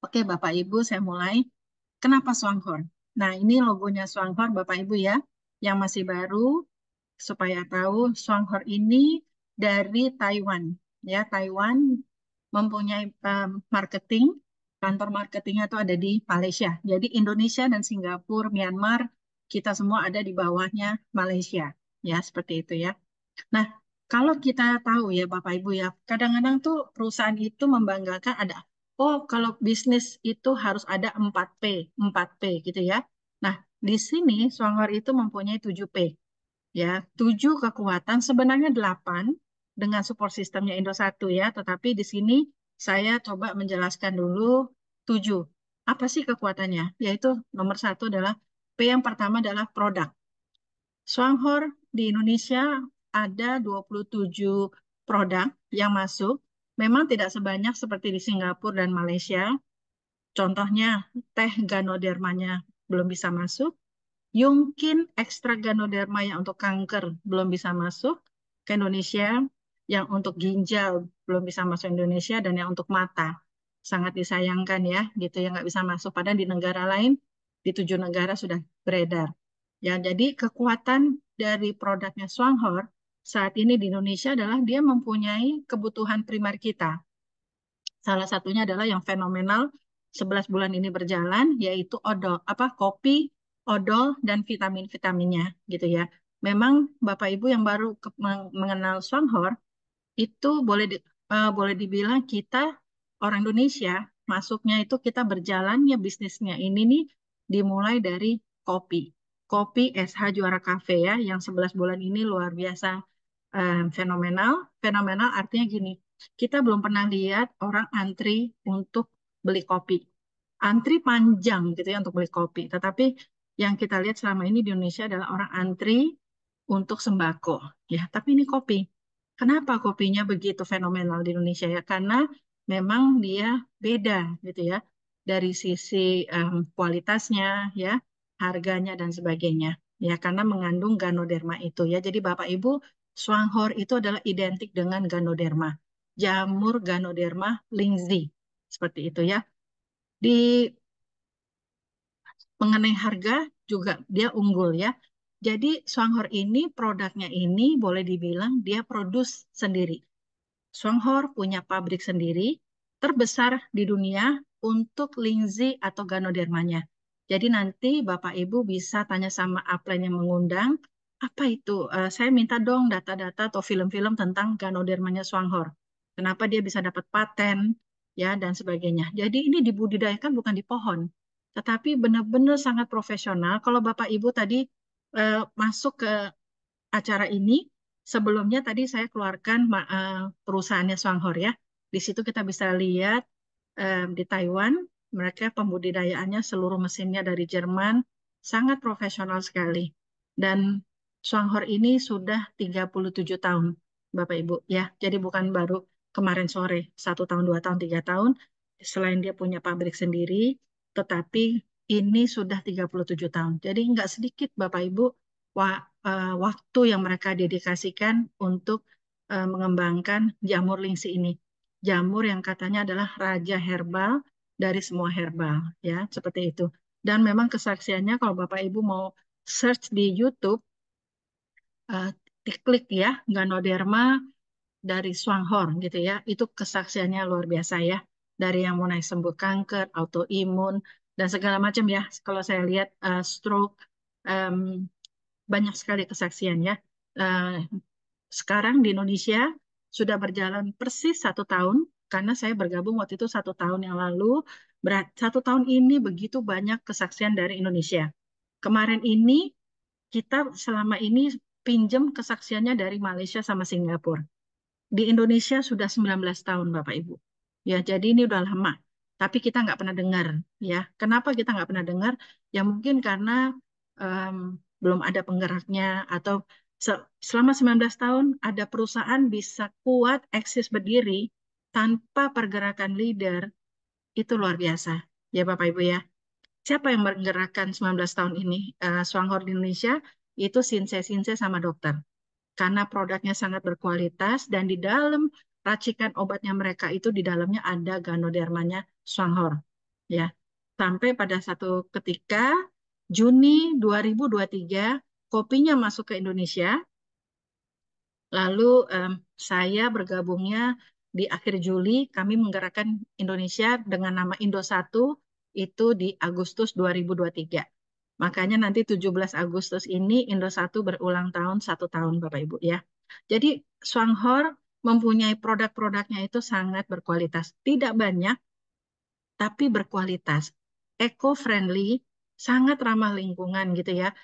Oke, Bapak Ibu, saya mulai. Kenapa Swanghorn? Nah, ini logonya Swanghorn, Bapak Ibu ya, yang masih baru. Supaya tahu, Swanghorn ini dari Taiwan. Ya, Taiwan mempunyai marketing, kantor marketingnya itu ada di Malaysia. Jadi Indonesia dan Singapura, Myanmar, kita semua ada di bawahnya Malaysia. Ya, seperti itu ya. Nah, kalau kita tahu ya Bapak Ibu ya, kadang-kadang tuh perusahaan itu membanggakan ada, oh kalau bisnis itu harus ada 4P, 4P gitu ya. Nah, di sini Swanghor itu mempunyai 7P. Ya, 7 kekuatan, sebenarnya 8 dengan support sistemnya Indosat ya, tetapi di sini saya coba menjelaskan dulu 7. Apa sih kekuatannya? Yaitu nomor satu adalah P yang pertama adalah produk. Swanghor di Indonesia ada 27 produk yang masuk. Memang tidak sebanyak seperti di Singapura dan Malaysia. Contohnya, teh Ganodermanya belum bisa masuk. Yungkin ekstrak Ganoderma yang untuk kanker belum bisa masuk ke Indonesia. Yang untuk ginjal belum bisa masuk Indonesia. Dan yang untuk mata. Sangat disayangkan ya, gitu ya nggak bisa masuk. Padahal di negara lain, di 7 negara sudah beredar. Ya, jadi kekuatan dari produknya Swanghor saat ini di Indonesia adalah dia mempunyai kebutuhan primer kita. Salah satunya adalah yang fenomenal 11 bulan ini berjalan, yaitu odol, kopi, odol, dan vitamin-vitaminnya gitu ya. Memang Bapak Ibu yang baru mengenal Swanghor, itu boleh dibilang kita orang Indonesia masuknya itu kita berjalannya bisnisnya ini nih dimulai dari kopi. Kopi SH Juara Cafe ya, yang 11 bulan ini luar biasa fenomenal. Fenomenal artinya gini, kita belum pernah lihat orang antri untuk beli kopi. Antri panjang gitu ya untuk beli kopi. Tetapi yang kita lihat selama ini di Indonesia adalah orang antri untuk sembako. Ya, tapi ini kopi. Kenapa kopinya begitu fenomenal di Indonesia ya? Karena memang dia beda gitu ya. Dari sisi kualitasnya ya, harganya dan sebagainya. Ya, karena mengandung Ganoderma itu ya. Jadi Bapak Ibu, Swanghor itu adalah identik dengan Ganoderma. Jamur Ganoderma Lingzhi. Seperti itu ya. Di mengenai harga juga dia unggul ya. Jadi Swanghor ini produknya ini boleh dibilang dia produs sendiri. Swanghor punya pabrik sendiri terbesar di dunia untuk Lingzhi atau Ganodermanya. Jadi nanti Bapak Ibu bisa tanya sama upline yang mengundang, apa itu? Saya minta dong data-data atau film-film tentang Ganodermanya Swanghor. Kenapa dia bisa dapat paten, ya dan sebagainya. Jadi ini dibudidayakan bukan di pohon, tetapi benar-benar sangat profesional. Kalau Bapak Ibu tadi masuk ke acara ini, sebelumnya tadi saya keluarkan perusahaannya Swanghor ya. Di situ kita bisa lihat di Taiwan, mereka pembudidayaannya seluruh mesinnya dari Jerman, sangat profesional sekali. Dan Swanghor ini sudah 37 tahun, Bapak Ibu ya. Jadi bukan baru kemarin sore, 1 tahun, 2 tahun, 3 tahun. Selain dia punya pabrik sendiri, tetapi ini sudah 37 tahun. Jadi nggak sedikit Bapak Ibu waktu yang mereka dedikasikan untuk mengembangkan jamur lingsi ini. Jamur yang katanya adalah raja herbal dari semua herbal, ya, seperti itu. Dan memang kesaksiannya kalau Bapak Ibu mau search di YouTube, eh, klik ya, Ganoderma dari Swanghor gitu ya, itu kesaksiannya luar biasa ya. Dari yang mulai sembuh kanker, autoimun, dan segala macam ya. Kalau saya lihat stroke, em, banyak sekali kesaksian ya. Eh, Sekarang di Indonesia sudah berjalan persis 1 tahun karena saya bergabung waktu itu 1 tahun yang lalu. 1 tahun ini begitu banyak kesaksian dari Indonesia. Kemarin ini kita selama ini pinjam kesaksiannya dari Malaysia sama Singapura. Di Indonesia sudah 19 tahun Bapak Ibu. Ya, jadi ini udah lama. Tapi kita nggak pernah dengar. Ya, kenapa kita nggak pernah dengar? Ya mungkin karena em, belum ada penggeraknya atau selama 19 tahun ada perusahaan bisa kuat eksis berdiri tanpa pergerakan leader itu luar biasa. Ya Bapak Ibu ya. Siapa yang menggerakkan 19 tahun ini? Swanghor di Indonesia itu Sinse-Sinse sama dokter karena produknya sangat berkualitas dan di dalam racikan obatnya mereka itu di dalamnya ada Ganodermanya Swanghor. ya. Sampai pada satu ketika Juni 2023 kopinya masuk ke Indonesia. Lalu saya bergabungnya di akhir Juli, kami menggerakkan Indonesia dengan nama Indosatu itu di Agustus 2023. Makanya nanti 17 Agustus ini Indosatu berulang tahun 1 tahun Bapak Ibu ya. Jadi Swanghor mempunyai produk-produknya itu sangat berkualitas. Tidak banyak, tapi berkualitas. Eco-friendly, sangat ramah lingkungan gitu ya.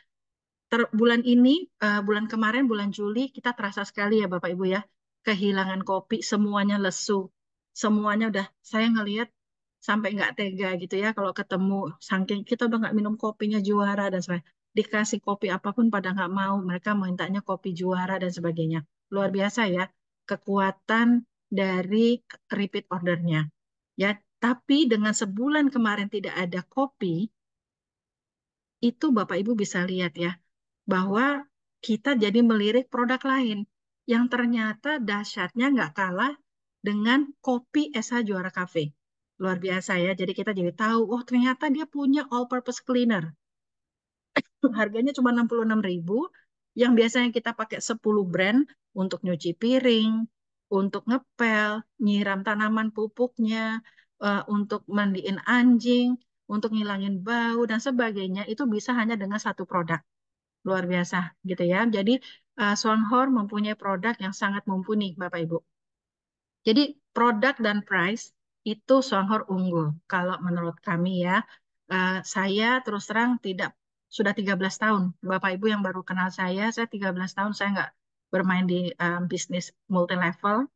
Bulan ini, bulan kemarin, bulan Juli, kita terasa sekali ya Bapak Ibu ya, kehilangan kopi, semuanya lesu. Semuanya udah, saya ngelihat sampai nggak tega gitu ya, kalau ketemu, saking kita udah nggak minum kopinya juara dan sebagainya. Dikasih kopi apapun pada nggak mau, mereka mintanya kopi juara dan sebagainya. Luar biasa ya, kekuatan dari repeat ordernya. Ya, tapi dengan sebulan kemarin tidak ada kopi, itu Bapak Ibu bisa lihat ya, bahwa kita jadi melirik produk lain yang ternyata dahsyatnya nggak kalah dengan kopi SH Juara Cafe. Luar biasa ya. Jadi kita jadi tahu, oh ternyata dia punya all purpose cleaner. Harganya cuma 66.000, yang biasanya kita pakai 10 brand untuk nyuci piring, untuk ngepel, nyiram tanaman pupuknya, untuk mandiin anjing, untuk ngilangin bau dan sebagainya, itu bisa hanya dengan satu produk. Luar biasa gitu ya. Jadi Swanghor mempunyai produk yang sangat mumpuni Bapak Ibu. Jadi produk dan price itu Swanghor unggul. Kalau menurut kami ya, saya terus terang tidak, sudah 13 tahun. Bapak Ibu yang baru kenal saya 13 tahun saya nggak bermain di bisnis multi level.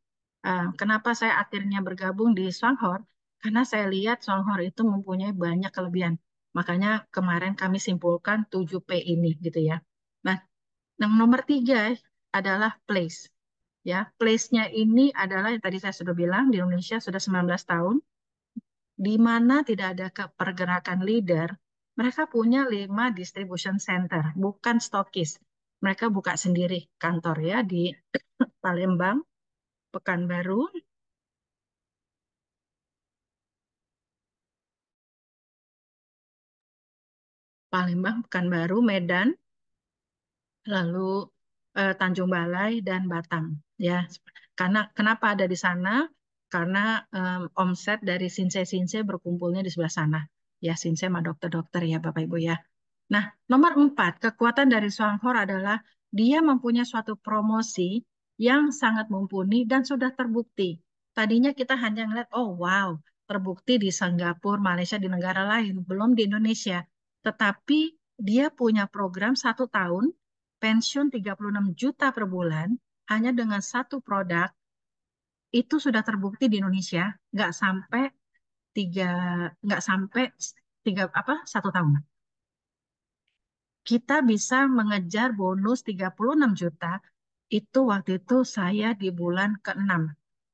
Kenapa saya akhirnya bergabung di Swanghor? Karena saya lihat Swanghor itu mempunyai banyak kelebihan. Makanya kemarin kami simpulkan 7P ini gitu ya. Nah, yang nomor 3 adalah place. Ya, place-nya ini adalah yang tadi saya sudah bilang di Indonesia sudah 19 tahun, di mana tidak ada pergerakan leader. Mereka punya 5 distribution center, bukan stokis. Mereka buka sendiri kantor ya di Palembang, Pekanbaru, Pekanbaru, Medan, lalu Tanjung Balai dan Batam ya. Karena kenapa ada di sana? Karena omset dari Sinse berkumpulnya di sebelah sana. Ya, Sinse sama dokter-dokter ya Bapak Ibu ya. Nah, nomor 4, kekuatan dari Swanghor adalah dia mempunyai suatu promosi yang sangat mumpuni dan sudah terbukti. Tadinya kita hanya ngeliat, oh wow, terbukti di Singapura, Malaysia, di negara lain, belum di Indonesia. Tetapi dia punya program 1 tahun, pensiun 36 juta per bulan, hanya dengan satu produk, itu sudah terbukti di Indonesia, nggak sampai tiga, nggak sampai 1 tahun kita bisa mengejar bonus 36 juta, itu waktu itu saya di bulan ke-6,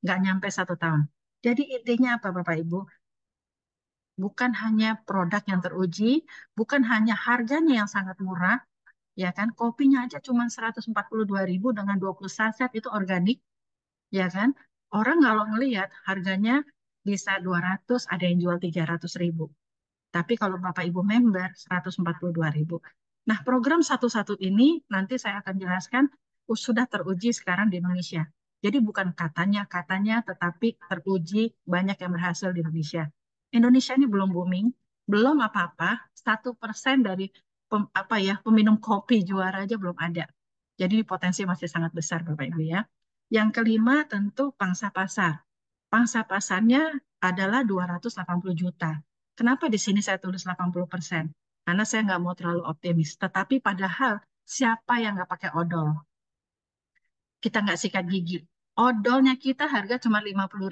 nggak nyampe 1 tahun. Jadi intinya apa Bapak Ibu? Bukan hanya produk yang teruji, bukan hanya harganya yang sangat murah, ya kan? Kopinya aja cuma 142.000 dengan 20 saset itu organik, ya kan? Orang kalau ngelihat harganya bisa 200, ada yang jual 300.000. Tapi kalau Bapak Ibu member 142.000. Nah, program satu-satu ini nanti saya akan jelaskan sudah teruji sekarang di Indonesia. Jadi bukan katanya, tetapi teruji banyak yang berhasil di Indonesia. Indonesia ini belum booming, belum apa-apa. 1% dari apa ya peminum kopi juara aja belum ada. Jadi potensi masih sangat besar Bapak Ibu ya. Yang kelima tentu pangsa pasar. Pangsa pasarnya adalah 280 juta. Kenapa di sini saya tulis 80%? Karena saya nggak mau terlalu optimis. Tetapi padahal siapa yang nggak pakai odol? Kita nggak sikat gigi. Odolnya kita harga cuma 50.000,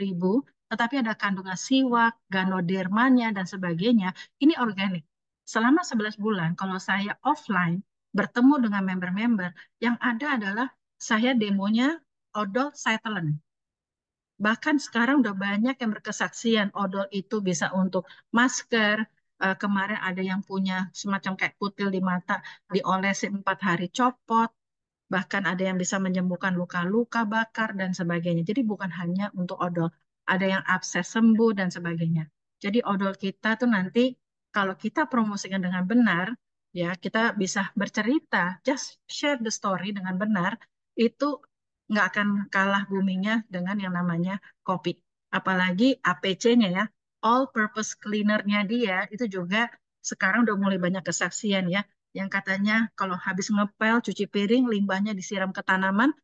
tetapi ada kandungan siwak, ganodermanya, dan sebagainya. Ini organik. Selama 11 bulan, kalau saya offline, bertemu dengan member-member, yang ada adalah saya demonya odol saya telan. Bahkan sekarang udah banyak yang berkesaksian odol itu bisa untuk masker. Kemarin ada yang punya semacam kayak kutil di mata, diolesin 4 hari copot. Bahkan ada yang bisa menyembuhkan luka-luka bakar dan sebagainya. Jadi bukan hanya untuk odol. Ada yang abses sembuh dan sebagainya. Jadi odol kita tuh nanti kalau kita promosikan dengan benar, ya kita bisa bercerita, just share the story dengan benar, itu nggak akan kalah boomingnya dengan yang namanya kopi. Apalagi APC-nya ya, all purpose cleaner-nya dia itu juga sekarang udah mulai banyak kesaksian ya, yang katanya kalau habis ngepel, cuci piring, limbahnya disiram ke tanaman,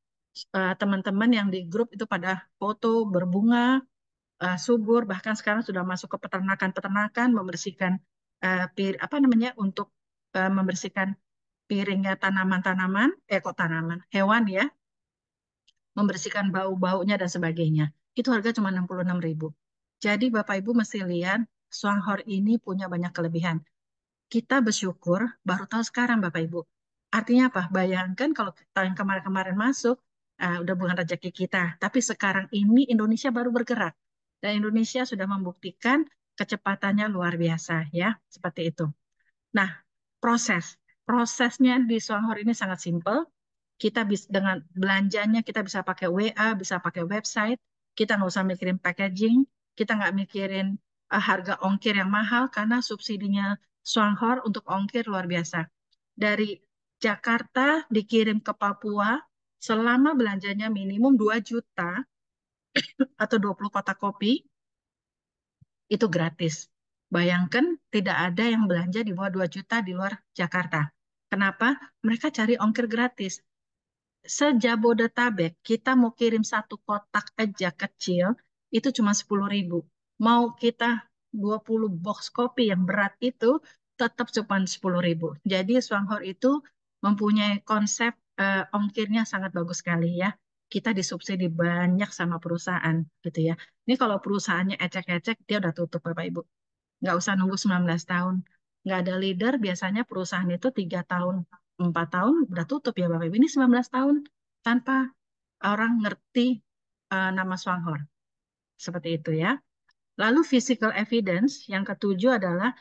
teman-teman yang di grup itu pada foto berbunga, subur, bahkan sekarang sudah masuk ke peternakan-peternakan, membersihkan apa namanya untuk membersihkan piringnya tanaman-tanaman, kok tanaman, hewan ya, membersihkan bau-baunya dan sebagainya. Itu harga cuma 66.000. Jadi Bapak Ibu mesti lihat, Swanghor ini punya banyak kelebihan. Kita bersyukur baru tahu sekarang Bapak Ibu. Artinya apa? Bayangkan kalau tahun kemarin-kemarin masuk, udah bukan rezeki kita. Tapi sekarang ini Indonesia baru bergerak. Dan Indonesia sudah membuktikan kecepatannya luar biasa ya. Seperti itu. Nah, prosesnya di Swanghor ini sangat simpel. Kita bisa dengan belanjanya kita bisa pakai WA, bisa pakai website. Kita nggak usah mikirin packaging, kita nggak mikirin harga ongkir yang mahal karena subsidinya Swanghor untuk ongkir luar biasa. Dari Jakarta dikirim ke Papua selama belanjanya minimum 2 juta atau 20 kotak kopi itu gratis. Bayangkan tidak ada yang belanja di bawah 2 juta di luar Jakarta. Kenapa? Mereka cari ongkir gratis. Sejabodetabek, kita mau kirim satu kotak aja kecil, itu cuma 10.000. Mau kita 20 box kopi yang berat itu, tetap cuma 10.000. Jadi Swanghor itu mempunyai konsep ongkirnya sangat bagus sekali ya. Kita disubsidi banyak sama perusahaan gitu ya. Ini kalau perusahaannya ecek-ecek, dia udah tutup Bapak Ibu. Nggak usah nunggu 19 tahun. Nggak ada leader, biasanya perusahaan itu 3 tahun, 4 tahun udah tutup ya Bapak Ibu. Ini 19 tahun tanpa orang ngerti nama Swanghor. Seperti itu ya. Lalu physical evidence, yang ketujuh adalah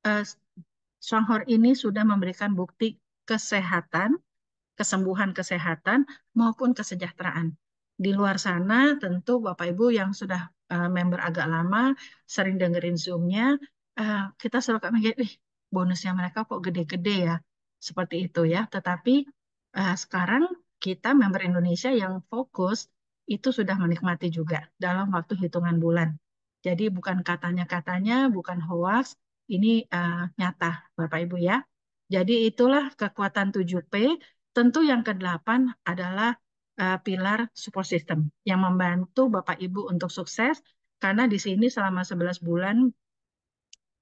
eh, Swanghor ini sudah memberikan bukti kesehatan, kesembuhan kesehatan maupun kesejahteraan. Di luar sana tentu Bapak Ibu yang sudah member agak lama, sering dengerin Zoom-nya, kita selalu mikir, bonusnya mereka kok gede-gede ya. Seperti itu ya. Tetapi sekarang kita member Indonesia yang fokus itu sudah menikmati juga dalam waktu hitungan bulan. Jadi bukan katanya-katanya, bukan hoax, ini nyata Bapak Ibu ya. Jadi itulah kekuatan 7P. Tentu yang kedelapan adalah pilar support system yang membantu Bapak Ibu untuk sukses karena di sini selama 11 bulan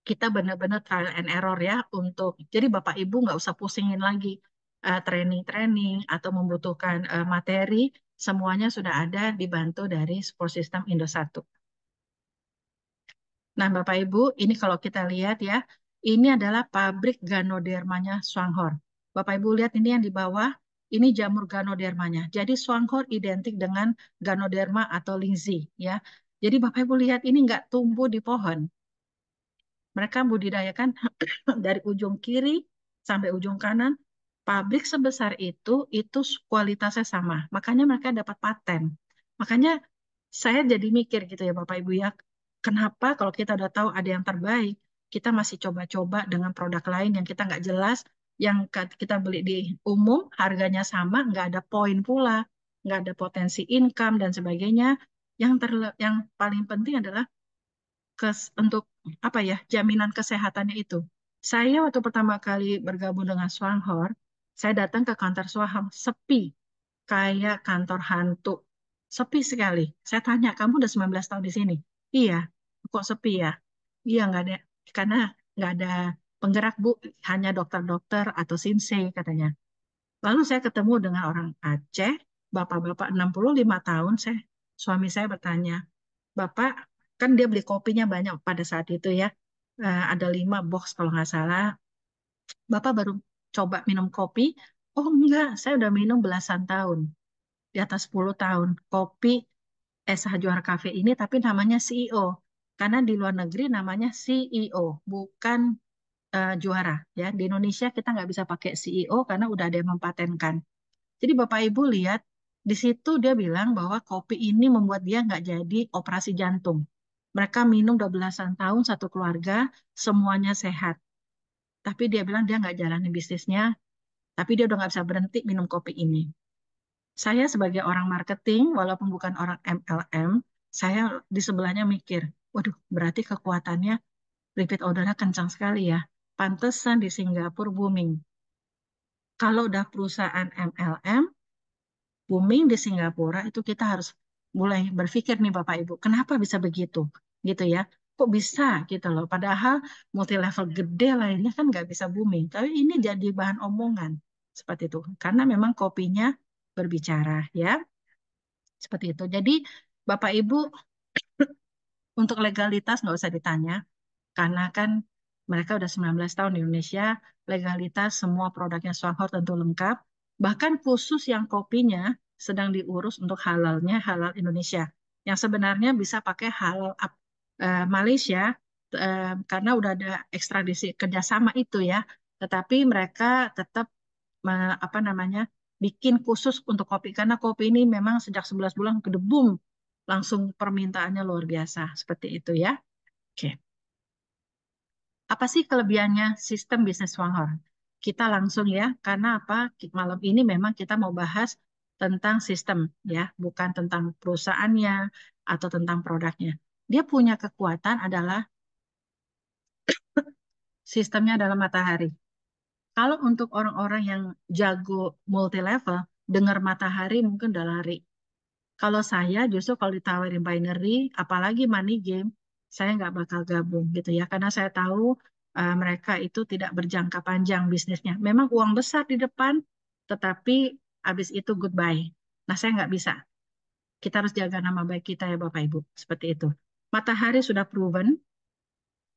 kita benar-benar trial and error ya untuk jadi Bapak Ibu nggak usah pusingin lagi training-training atau membutuhkan materi, semuanya sudah ada dibantu dari support system Indosat. Nah, Bapak Ibu, ini kalau kita lihat ya, ini adalah pabrik Ganodermanya Swanghor. Bapak Ibu lihat ini yang di bawah, ini jamur Ganodermanya. Jadi Swanghor identik dengan Ganoderma atau Lindsay ya. Jadi Bapak Ibu lihat ini nggak tumbuh di pohon. Mereka budidayakan dari ujung kiri sampai ujung kanan. Pabrik sebesar itu kualitasnya sama. Makanya mereka dapat paten. Makanya saya jadi mikir gitu ya Bapak Ibu ya, kenapa kalau kita udah tahu ada yang terbaik, kita masih coba-coba dengan produk lain yang kita nggak jelas, yang kita beli di umum, harganya sama, nggak ada poin pula, nggak ada potensi income dan sebagainya. Yang paling penting adalah untuk apa ya jaminan kesehatannya itu. Saya waktu pertama kali bergabung dengan Swanghor, saya datang ke kantor Swanghor sepi, kayak kantor hantu, sepi sekali. Saya tanya, kamu udah 19 tahun di sini? Iya, kok sepi ya? Iya nggak ada, karena nggak ada penggerak Bu, hanya dokter-dokter atau sinsei katanya. Lalu saya ketemu dengan orang Aceh, bapak-bapak 65 tahun, suami saya bertanya, Bapak, kan dia beli kopinya banyak pada saat itu ya. Ada 5 box kalau nggak salah. Bapak baru coba minum kopi. Oh enggak, saya udah minum belasan tahun. Di atas 10 tahun. Kopi SH Juara Cafe ini tapi namanya CEO. Karena di luar negeri namanya CEO, bukan juara. Ya, di Indonesia kita nggak bisa pakai CEO karena udah ada yang mempatenkan. Jadi Bapak Ibu lihat, di situ dia bilang bahwa kopi ini membuat dia nggak jadi operasi jantung. Mereka minum udah belasan tahun satu keluarga, semuanya sehat. Tapi dia bilang dia nggak jalani bisnisnya, tapi dia udah nggak bisa berhenti minum kopi ini. Saya sebagai orang marketing, walaupun bukan orang MLM, saya di sebelahnya mikir, waduh, berarti kekuatannya repeat ordernya kencang sekali ya. Pantesan di Singapura booming. Kalau udah perusahaan MLM, booming di Singapura, itu kita harus mulai berpikir nih Bapak Ibu, kenapa bisa begitu? Gitu ya. Kok bisa gitu loh. Padahal multi level gede lainnya kan nggak bisa booming. Tapi ini jadi bahan omongan. Seperti itu. Karena memang kopinya berbicara ya. Seperti itu. Jadi Bapak Ibu untuk legalitas nggak usah ditanya. Karena kan mereka udah 19 tahun di Indonesia, legalitas semua produknya Swanghor tentu lengkap. Bahkan khusus yang kopinya sedang diurus untuk halalnya halal Indonesia. Yang sebenarnya bisa pakai halal Malaysia karena udah ada ekstradisi kerjasama itu ya. Tetapi mereka tetap apa namanya bikin khusus untuk kopi karena kopi ini memang sejak 11 bulan kedebum langsung permintaannya luar biasa seperti itu ya. Oke. Apa sih kelebihannya sistem bisnis Wanghor? Kita langsung ya, karena apa? Malam ini memang kita mau bahas tentang sistem ya, bukan tentang perusahaannya atau tentang produknya. Dia punya kekuatan adalah sistemnya adalah matahari. Kalau untuk orang-orang yang jago multi level, dengar matahari mungkin udah lari. Kalau saya justru kalau ditawarin binary, apalagi money game, saya nggak bakal gabung gitu ya, karena saya tahu mereka itu tidak berjangka panjang bisnisnya. Memang uang besar di depan, tetapi habis itu goodbye. Nah, saya nggak bisa. Kita harus jaga nama baik kita ya Bapak Ibu, seperti itu. Matahari sudah proven,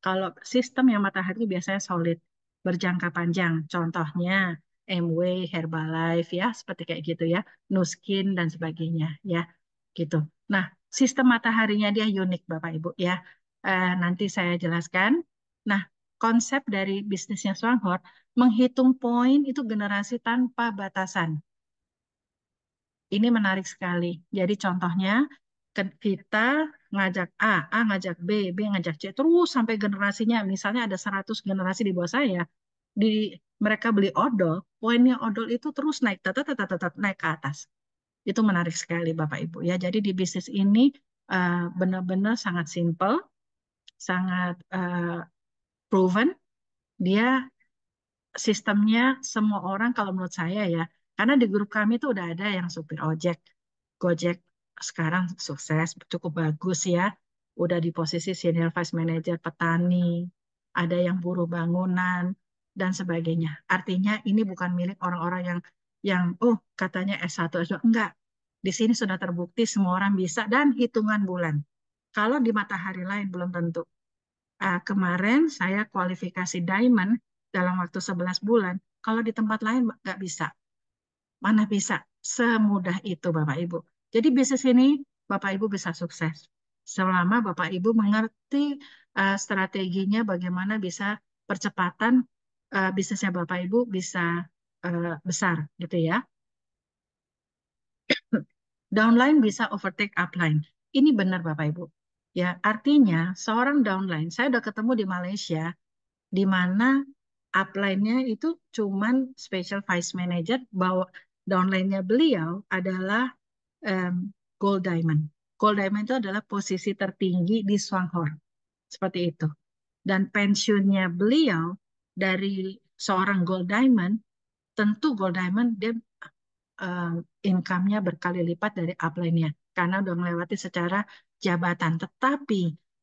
kalau sistem yang matahari itu biasanya solid, berjangka panjang. Contohnya Amway, Herbalife ya, seperti kayak gitu ya, Nuskin dan sebagainya ya, gitu. Nah, sistem mataharinya dia unik Bapak Ibu ya. Nanti saya jelaskan. Nah, konsep dari bisnisnya Swanghor menghitung poin itu generasi tanpa batasan. Ini menarik sekali. Jadi contohnya kita ngajak A ngajak B ngajak C, terus sampai generasinya, misalnya ada 100 generasi di bawah saya, di mereka beli odol, poinnya odol itu terus naik, naik ke atas. Itu menarik sekali Bapak Ibu ya. Jadi di bisnis ini benar-benar sangat simple, sangat proven. Dia sistemnya semua orang kalau menurut saya ya, karena di grup kami itu udah ada yang supir ojek, Gojek sekarang sukses, cukup bagus ya, udah di posisi senior vice manager petani, ada yang buruh bangunan dan sebagainya. Artinya ini bukan milik orang-orang yang oh katanya S1 S2 enggak. Di sini sudah terbukti semua orang bisa dan hitungan bulan. Kalau di matahari lain belum tentu. Kemarin saya kualifikasi diamond dalam waktu 11 bulan. Kalau di tempat lain nggak bisa. Mana bisa semudah itu Bapak Ibu. Jadi bisnis ini Bapak Ibu bisa sukses. Selama Bapak Ibu mengerti strateginya bagaimana bisa percepatan bisnisnya Bapak Ibu bisa besar gitu ya. Downline bisa overtake upline. Ini benar Bapak Ibu. Ya, artinya seorang downline, saya udah ketemu di Malaysia, di mana upline-nya itu cuman special vice manager, bahwa downline-nya beliau adalah em, gold diamond. Gold diamond itu adalah posisi tertinggi di Swanghor. Seperti itu. Dan pensiunnya beliau dari seorang gold diamond, tentu gold diamond dia eh, income-nya berkali lipat dari upline-nya karena udah melewati secara jabatan. Tetapi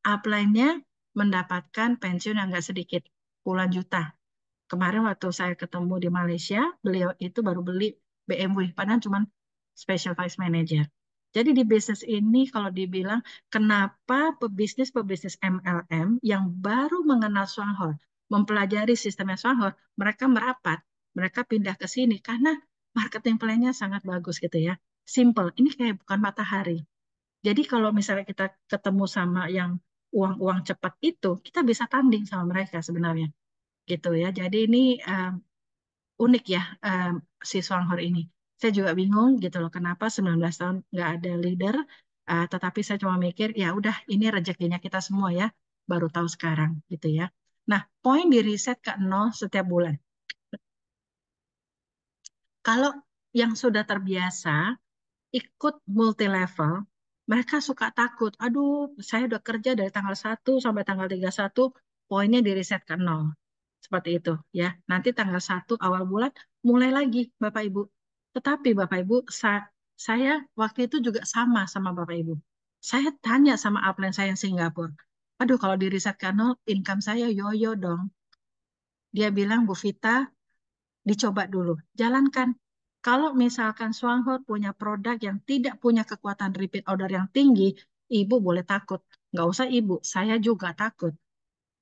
upline-nya mendapatkan pensiun yang nggak sedikit, puluhan juta. Kemarin waktu saya ketemu di Malaysia, beliau itu baru beli BMW, padahal cuma special vice manager. Jadi di bisnis ini kalau dibilang kenapa pebisnis-pebisnis MLM yang baru mengenal Swanghor, mempelajari sistemnya Swanghor, mereka merapat, mereka pindah ke sini karena marketing plan-nya sangat bagus gitu ya. Simple, ini kayak bukan matahari. Jadi kalau misalnya kita ketemu sama yang uang-uang cepat itu, kita bisa tanding sama mereka sebenarnya gitu ya. Jadi ini unik ya si Swanghor ini. Saya juga bingung gitu loh kenapa 19 tahun nggak ada leader. Tetapi saya cuma mikir, ya udah ini rezekinya kita semua ya, baru tahu sekarang gitu ya. Nah, poin di reset ke nol setiap bulan. Kalau yang sudah terbiasa ikut multi level, mereka suka takut. Aduh, saya udah kerja dari tanggal 1 sampai tanggal 31, poinnya di reset ke nol. Seperti itu ya. Nanti tanggal 1 awal bulan mulai lagi Bapak Ibu. Tetapi Bapak Ibu, saya waktu itu juga sama Bapak Ibu. Saya tanya sama upline saya yang Singapura. Aduh, kalau di reset ke nol, income saya yoyo dong. Dia bilang, Bu Vita, dicoba dulu, jalankan. Kalau misalkan Swanghor punya produk yang tidak punya kekuatan repeat order yang tinggi, ibu boleh takut. Nggak usah ibu, saya juga takut.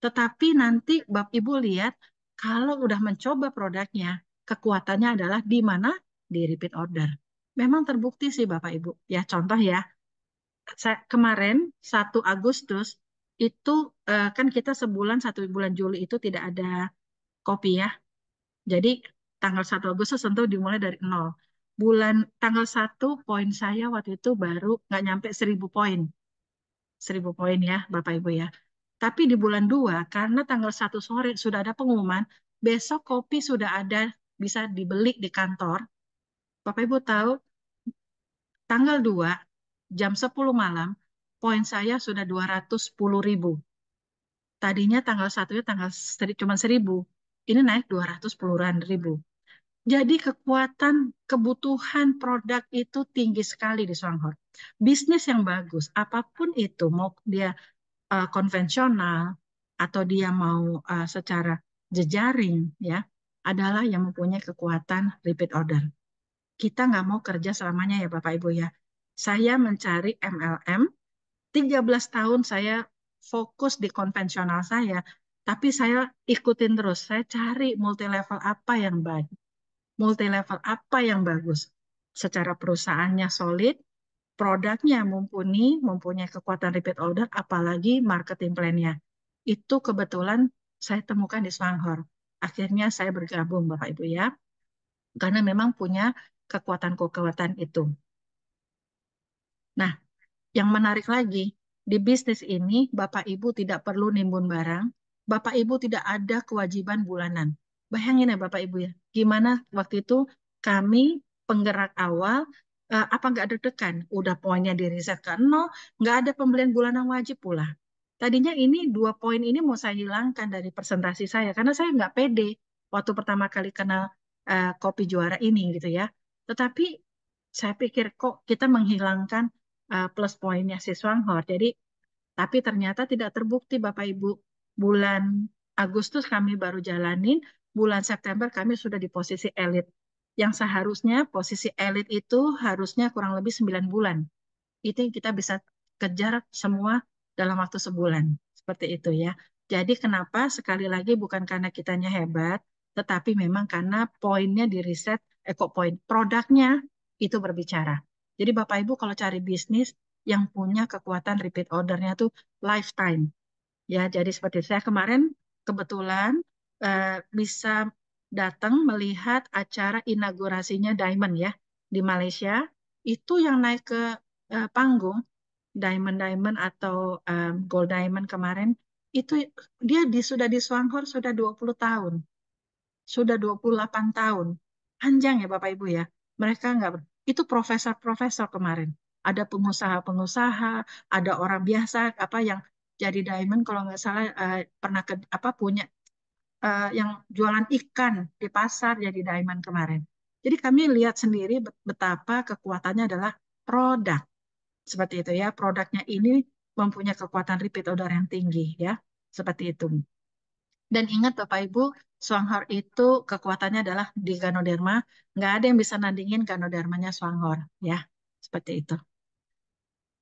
Tetapi nanti Bapak Ibu lihat, kalau udah mencoba produknya, kekuatannya adalah di mana? Di repeat order. Memang terbukti sih Bapak Ibu. Ya contoh ya, kemarin 1 Agustus itu kan kita sebulan 1 bulan Juli itu tidak ada kopi ya. Jadi tanggal 1 Agustus tentu dimulai dari nol. Tanggal 1 poin saya waktu itu baru nggak nyampe 1.000 poin. 1.000 poin ya Bapak Ibu ya. Tapi di bulan 2 karena tanggal 1 sore sudah ada pengumuman, besok kopi sudah ada bisa dibeli di kantor. Bapak Ibu tahu tanggal 2 jam 10 malam poin saya sudah 210.000. Tadinya tanggal 1 cuma 1.000. Ini naik 210.000. Jadi kekuatan kebutuhan produk itu tinggi sekali di Shanghai. Bisnis yang bagus, apapun itu, mau dia konvensional atau dia mau secara jejaring, ya, adalah yang mempunyai kekuatan repeat order. Kita nggak mau kerja selamanya ya Bapak Ibu ya. Saya mencari MLM, 13 tahun saya fokus di konvensional saya, tapi saya ikutin terus, saya cari multi level apa yang baik, multi level apa yang bagus. Secara perusahaannya solid, produknya mumpuni, mempunyai kekuatan repeat order, apalagi marketing plan-nya. Itu kebetulan saya temukan di Swanghor. Akhirnya saya bergabung Bapak Ibu ya, karena memang punya kekuatan-kekuatan itu. Nah, yang menarik lagi, di bisnis ini Bapak Ibu tidak perlu nimbun barang, Bapak Ibu tidak ada kewajiban bulanan. Bayangin ya Bapak Ibu ya, gimana waktu itu kami penggerak awal, apa nggak deg-degan? Udah poinnya di riset ke nol, nggak ada pembelian bulanan wajib pula. Tadinya ini 2 poin ini mau saya hilangkan dari presentasi saya, karena saya nggak pede waktu pertama kali kenal kopi juara ini gitu ya. Tetapi saya pikir kok kita menghilangkan plus poinnya si Swanghor. Jadi, tapi ternyata tidak terbukti Bapak Ibu. Bulan Agustus kami baru jalanin, bulan September kami sudah di posisi elit. Yang seharusnya posisi elit itu harusnya kurang lebih 9 bulan. Itu yang kita bisa kejar semua dalam waktu sebulan. Seperti itu ya. Jadi kenapa sekali lagi bukan karena kitanya hebat, tetapi memang karena poinnya di riset, kok poin produknya itu berbicara. Jadi Bapak Ibu kalau cari bisnis yang punya kekuatan repeat ordernya tuh lifetime. Ya, jadi seperti saya kemarin kebetulan bisa datang melihat acara inaugurasinya Diamond ya di Malaysia. Itu yang naik ke panggung Diamond Diamond atau Gold Diamond kemarin itu dia sudah di Swanghor sudah 20 tahun, sudah 28 tahun. Panjang ya Bapak Ibu ya. Mereka nggak itu profesor-profesor kemarin. Ada pengusaha-pengusaha, ada orang biasa apa yang jadi diamond kalau nggak salah pernah apa punya yang jualan ikan di pasar jadi diamond kemarin. Jadi kami lihat sendiri betapa kekuatannya adalah produk. Seperti itu ya, produknya ini mempunyai kekuatan repeat order yang tinggi ya. Seperti itu. Dan ingat Bapak Ibu, Swanghor itu kekuatannya adalah di Ganoderma. Nggak ada yang bisa nandingin Ganodermanya Swanghor. Ya, seperti itu.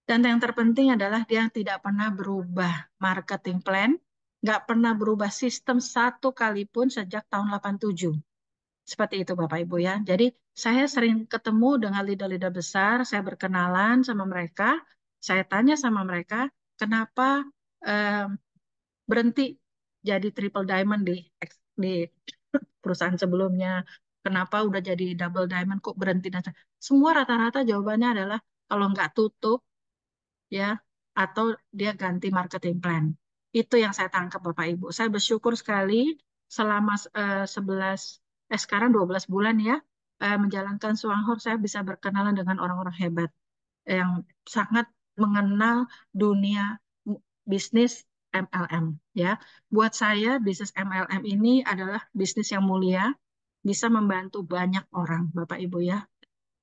Dan yang terpenting adalah dia tidak pernah berubah marketing plan, nggak pernah berubah sistem satu kali pun sejak tahun 87. Seperti itu Bapak Ibu ya. Jadi saya sering ketemu dengan leader-leader besar, saya berkenalan sama mereka, saya tanya sama mereka, kenapa eh, berhenti jadi triple diamond di perusahaan sebelumnya, kenapa udah jadi double diamond kok berhenti dan semua rata-rata jawabannya adalah kalau nggak tutup ya, atau dia ganti marketing plan. Itu yang saya tangkap Bapak Ibu. Saya bersyukur sekali selama 11 sekarang 12 bulan ya menjalankan Suanghor, saya bisa berkenalan dengan orang-orang hebat yang sangat mengenal dunia bisnis MLM ya. Buat saya bisnis MLM ini adalah bisnis yang mulia, bisa membantu banyak orang Bapak Ibu ya.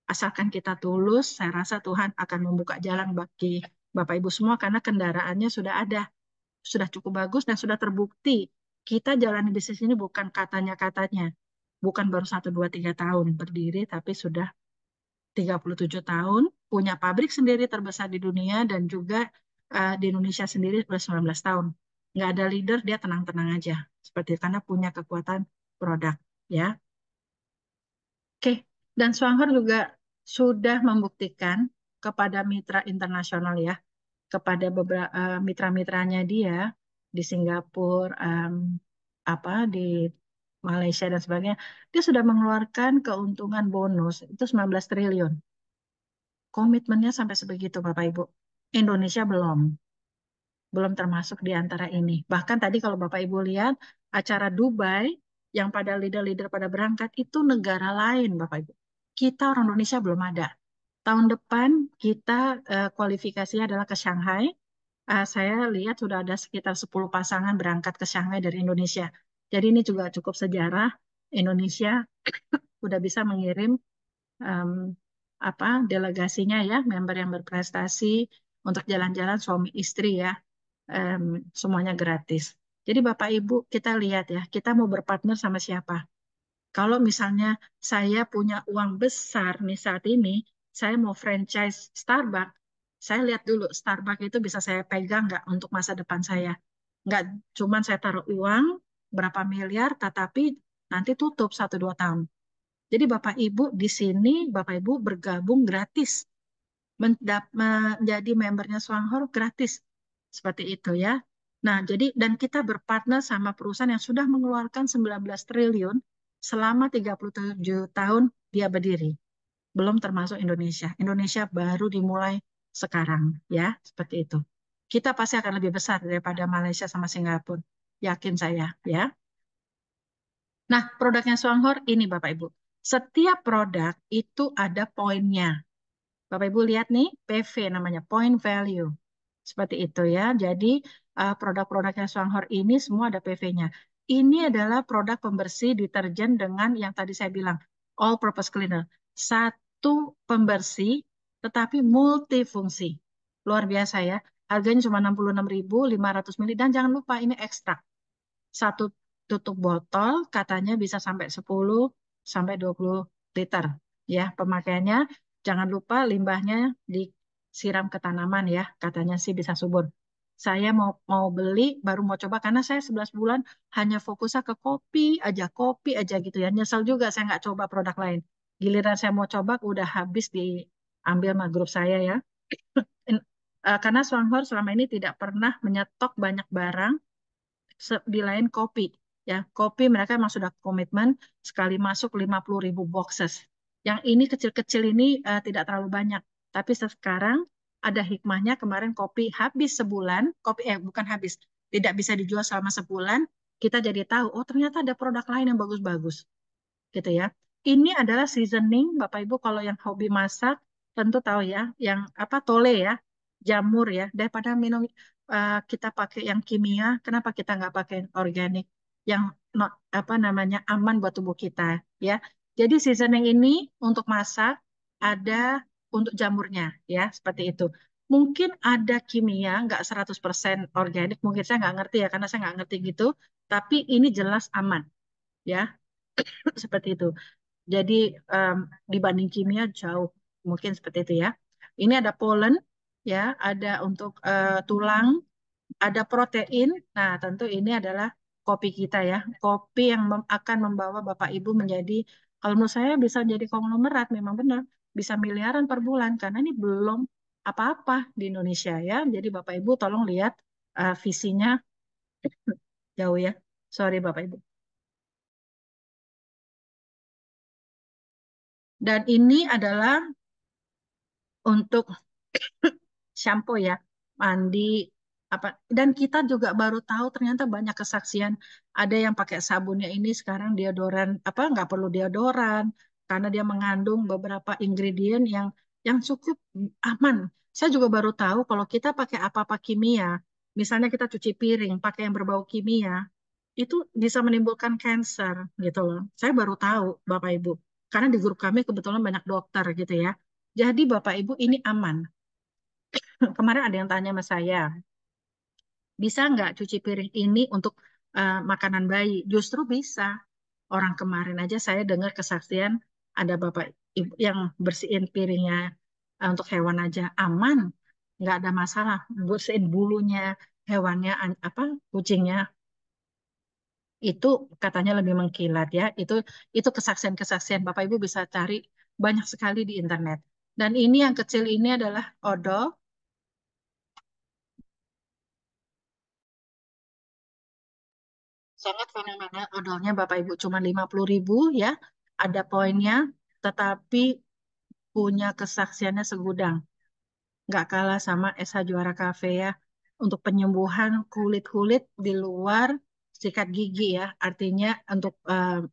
Asalkan kita tulus, saya rasa Tuhan akan membuka jalan bagi Bapak Ibu semua karena kendaraannya sudah ada, sudah cukup bagus dan sudah terbukti. Kita jalani bisnis ini bukan katanya-katanya, bukan baru 1, 2, 3 tahun berdiri, tapi sudah 37 tahun, punya pabrik sendiri terbesar di dunia dan juga di Indonesia sendiri sudah 19 tahun. Nggak ada leader, dia tenang-tenang aja. Seperti itu, karena punya kekuatan produk. Ya, oke. Dan Swanghor juga sudah membuktikan kepada mitra internasional ya, kepada beberapa mitra-mitranya dia di Singapura, apa di Malaysia dan sebagainya, dia sudah mengeluarkan keuntungan bonus itu 19 triliun. Komitmennya sampai sebegitu Bapak Ibu. Indonesia belum termasuk di antara ini. Bahkan tadi kalau Bapak Ibu lihat acara Dubai yang pada leader-leader pada berangkat itu negara lain Bapak Ibu. Kita orang Indonesia belum ada. Tahun depan kita kualifikasinya adalah ke Shanghai. Saya lihat sudah ada sekitar 10 pasangan berangkat ke Shanghai dari Indonesia. Jadi ini juga cukup sejarah. Indonesia sudah bisa mengirim em, apa delegasinya ya, member yang berprestasi untuk jalan-jalan suami istri ya, em, semuanya gratis. Jadi Bapak Ibu kita lihat ya, kita mau berpartner sama siapa? Kalau misalnya saya punya uang besar nih saat ini, saya mau franchise Starbucks, saya lihat dulu Starbucks itu bisa saya pegang nggak untuk masa depan saya. Nggak cuman saya taruh uang berapa miliar, tetapi nanti tutup 1, 2 tahun. Jadi Bapak Ibu di sini, Bapak Ibu bergabung gratis, menjadi membernya Swanghor gratis, seperti itu ya. Nah, jadi dan kita berpartner sama perusahaan yang sudah mengeluarkan 19 triliun selama 37 tahun dia berdiri. Belum termasuk Indonesia. Indonesia baru dimulai sekarang ya, seperti itu. Kita pasti akan lebih besar daripada Malaysia sama Singapura. Yakin saya ya. Nah, produknya Swanghor ini Bapak Ibu. Setiap produk itu ada poinnya. Bapak Ibu lihat nih, PV namanya, point value. Seperti itu ya. Jadi produk-produknya Swanghor ini semua ada PV-nya. Ini adalah produk pembersih deterjen dengan yang tadi saya bilang, all purpose cleaner. Satu pembersih tetapi multifungsi. Luar biasa ya. Harganya cuma 66.500 ml dan jangan lupa ini ekstrak. Satu tutup botol katanya bisa sampai 10 sampai 20 liter ya pemakaiannya. Jangan lupa limbahnya disiram ke tanaman ya, katanya sih bisa subur. Saya mau mau beli baru mau coba karena saya 11 bulan hanya fokusnya ke kopi aja gitu ya. Nyesel juga saya nggak coba produk lain. Giliran saya mau coba udah habis diambil sama grup saya ya. Karena Swanghor selama ini tidak pernah menyetok banyak barang di lain kopi ya, kopi mereka memang sudah komitmen sekali masuk 50.000 boxes. Yang ini kecil-kecil ini tidak terlalu banyak, tapi sekarang ada hikmahnya. Kemarin kopi habis sebulan, kopi bukan habis, tidak bisa dijual selama sebulan. Kita jadi tahu oh ternyata ada produk lain yang bagus-bagus gitu ya. Ini adalah seasoning, Bapak Ibu kalau yang hobi masak tentu tahu ya, yang apa tole ya, jamur ya. Daripada minum kita pakai yang kimia, kenapa kita nggak pakai yang organik, yang apa namanya aman buat tubuh kita ya. Jadi seasoning ini untuk masak ada untuk jamurnya ya, seperti itu. Mungkin ada kimia, nggak 100% organik, mungkin saya nggak ngerti ya, karena saya nggak ngerti gitu. Tapi ini jelas aman ya, seperti itu. Jadi em, dibanding kimia jauh mungkin seperti itu ya. Ini ada polen ya, ada untuk tulang, ada protein. Nah, tentu ini adalah kopi kita ya. Kopi yang akan membawa Bapak Ibu menjadi kalau menurut saya bisa jadi konglomerat memang benar, bisa miliaran per bulan karena ini belum apa-apa di Indonesia ya. Jadi Bapak Ibu tolong lihat visinya jauh ya. Sorry Bapak Ibu. Dan ini adalah untuk shampoo ya, mandi apa. Dan kita juga baru tahu ternyata banyak kesaksian. Ada yang pakai sabunnya ini sekarang deodoran apa nggak perlu deodoran karena dia mengandung beberapa ingredient yang cukup aman. Saya juga baru tahu kalau kita pakai apa-apa kimia, misalnya kita cuci piring pakai yang berbau kimia, itu bisa menimbulkan kanker gitu loh. Saya baru tahu Bapak Ibu. Karena di grup kami kebetulan banyak dokter gitu ya. Jadi Bapak Ibu ini aman. Kemarin ada yang tanya sama saya, bisa nggak cuci piring ini untuk makanan bayi? Justru bisa. Orang kemarin aja saya dengar kesaksian ada Bapak Ibu yang bersihin piringnya untuk hewan aja aman, nggak ada masalah. Bersihin bulunya hewannya apa kucingnya itu katanya lebih mengkilat ya. Itu kesaksian-kesaksian Bapak Ibu bisa cari banyak sekali di internet. Dan ini yang kecil ini adalah odol. Sangat fenomenal odolnya Bapak Ibu cuma 50.000 ya. Ada poinnya tetapi punya kesaksiannya segudang. Nggak kalah sama SH Juara Cafe ya. Untuk penyembuhan kulit-kulit di luar sikat gigi ya. Artinya untuk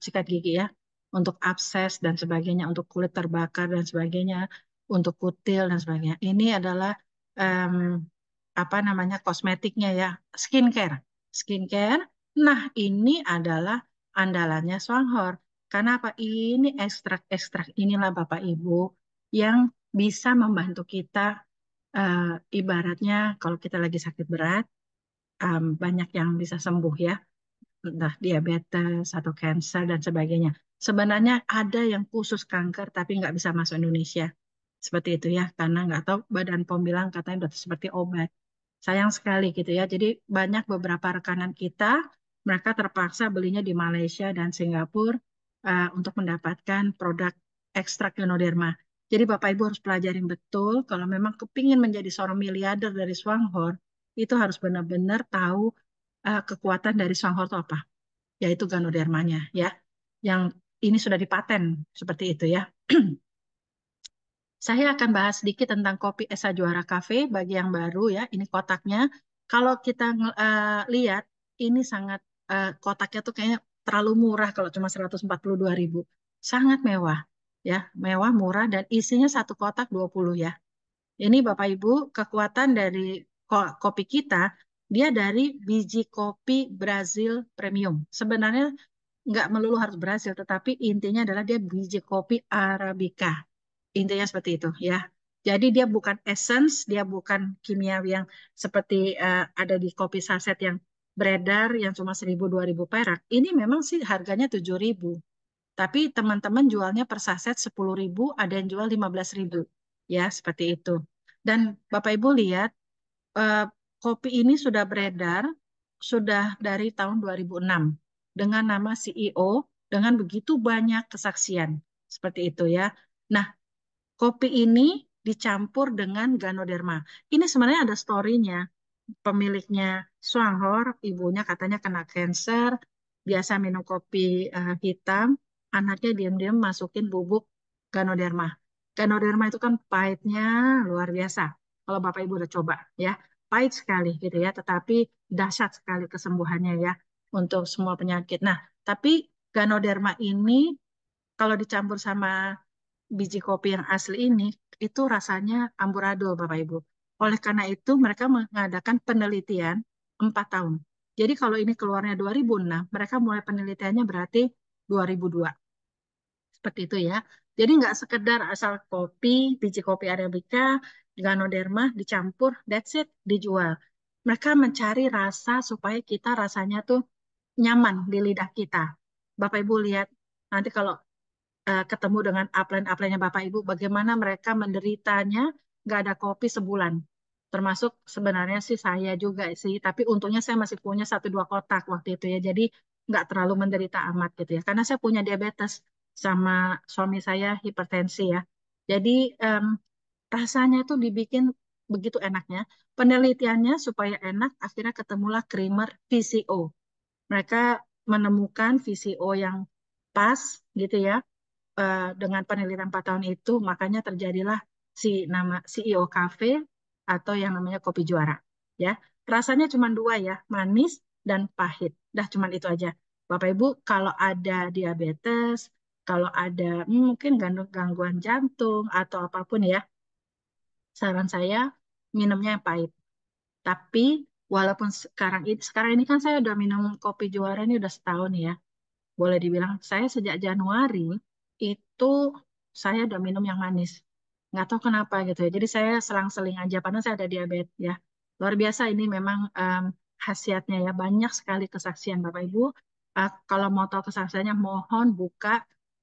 sikat gigi ya. Untuk abses dan sebagainya. Untuk kulit terbakar dan sebagainya. Untuk kutil dan sebagainya. Ini adalah em, apa namanya kosmetiknya ya. Skincare. Skincare. Nah ini adalah andalannya Swanghor. Karena apa? Ini ekstrak-ekstrak inilah Bapak Ibu yang bisa membantu kita eh, ibaratnya kalau kita lagi sakit berat, banyak yang bisa sembuh ya, entah diabetes atau kanker dan sebagainya. Sebenarnya ada yang khusus kanker tapi nggak bisa masuk Indonesia. Seperti itu ya, karena nggak tahu Badan POM bilang katanya udah seperti obat. Sayang sekali gitu ya. Jadi banyak beberapa rekanan kita, mereka terpaksa belinya di Malaysia dan Singapura untuk mendapatkan produk ekstrak Ganoderma. Jadi Bapak Ibu harus pelajarin betul kalau memang kepingin menjadi seorang miliarder dari Swanghor, itu harus benar-benar tahu kekuatan dari Swanghor itu apa, yaitu Ganodermanya ya. Yang ini sudah dipaten seperti itu ya. Saya akan bahas sedikit tentang kopi Esa Juara Cafe bagi yang baru ya. Ini kotaknya. Kalau kita lihat, ini sangat kotaknya tuh kayaknya terlalu murah kalau cuma 142.000. Sangat mewah ya, mewah, murah dan isinya satu kotak 20 ya. Ini Bapak Ibu, kekuatan dari kopi kita, dia dari biji kopi Brazil Premium. Sebenarnya nggak melulu harus Brazil, tetapi intinya adalah dia biji kopi Arabica. Intinya seperti itu ya. Jadi dia bukan essence, dia bukan kimiawi yang seperti ada di kopi saset yang beredar yang cuma 1.000 2.000 perak. Ini memang sih harganya 7.000. Tapi teman-teman jualnya per saset 10.000, ada yang jual 15.000. Ya, seperti itu. Dan Bapak Ibu lihat, eh, kopi ini sudah beredar sudah dari tahun 2006 dengan nama CEO dengan begitu banyak kesaksian. Seperti itu ya. Nah, kopi ini dicampur dengan Ganoderma. Ini sebenarnya ada story-nya. Pemiliknya Swanghor, ibunya katanya kena cancer, biasa minum kopi hitam, anaknya diam-diam masukin bubuk Ganoderma. Ganoderma itu kan pahitnya luar biasa. Kalau Bapak Ibu udah coba ya, pahit sekali gitu ya, tetapi dahsyat sekali kesembuhannya ya untuk semua penyakit. Nah, tapi Ganoderma ini kalau dicampur sama biji kopi yang asli ini itu rasanya amburadul Bapak Ibu. Oleh karena itu mereka mengadakan penelitian 4 tahun. Jadi kalau ini keluarnya 2006, mereka mulai penelitiannya berarti 2002. Seperti itu ya. Jadi nggak sekedar asal kopi, biji kopi Arabica, Ganoderma dicampur, that's it, dijual. Mereka mencari rasa supaya kita rasanya tuh nyaman di lidah kita. Bapak Ibu lihat, nanti kalau ketemu dengan upline-upline-nya Bapak Ibu, bagaimana mereka menderitanya nggak ada kopi sebulan. Termasuk sebenarnya sih saya juga sih, tapi untungnya saya masih punya 1 2 kotak waktu itu ya, jadi nggak terlalu menderita amat gitu ya. Karena saya punya diabetes sama suami saya hipertensi ya. Jadi em, rasanya tuh dibikin begitu enaknya. Penelitiannya supaya enak, akhirnya ketemulah creamer VCO. Mereka menemukan VCO yang pas gitu ya dengan penelitian 4 tahun itu, makanya terjadilah si nama CEO Cafe. atau yang namanya kopi juara. Ya, rasanya cuma dua ya, manis dan pahit. Dah cuma itu aja. Bapak Ibu, kalau ada diabetes, kalau ada mungkin gangguan jantung atau apapun ya, saran saya minumnya yang pahit. Tapi walaupun sekarang ini kan saya udah minum kopi juara ini udah setahun ya. Boleh dibilang saya sejak Januari itu saya udah minum yang manis. Nggak tahu kenapa gitu ya. Jadi saya selang-seling aja karena saya ada diabetes ya. Luar biasa ini memang khasiatnya ya. Banyak sekali kesaksian Bapak Ibu. Kalau mau tahu kesaksiannya mohon buka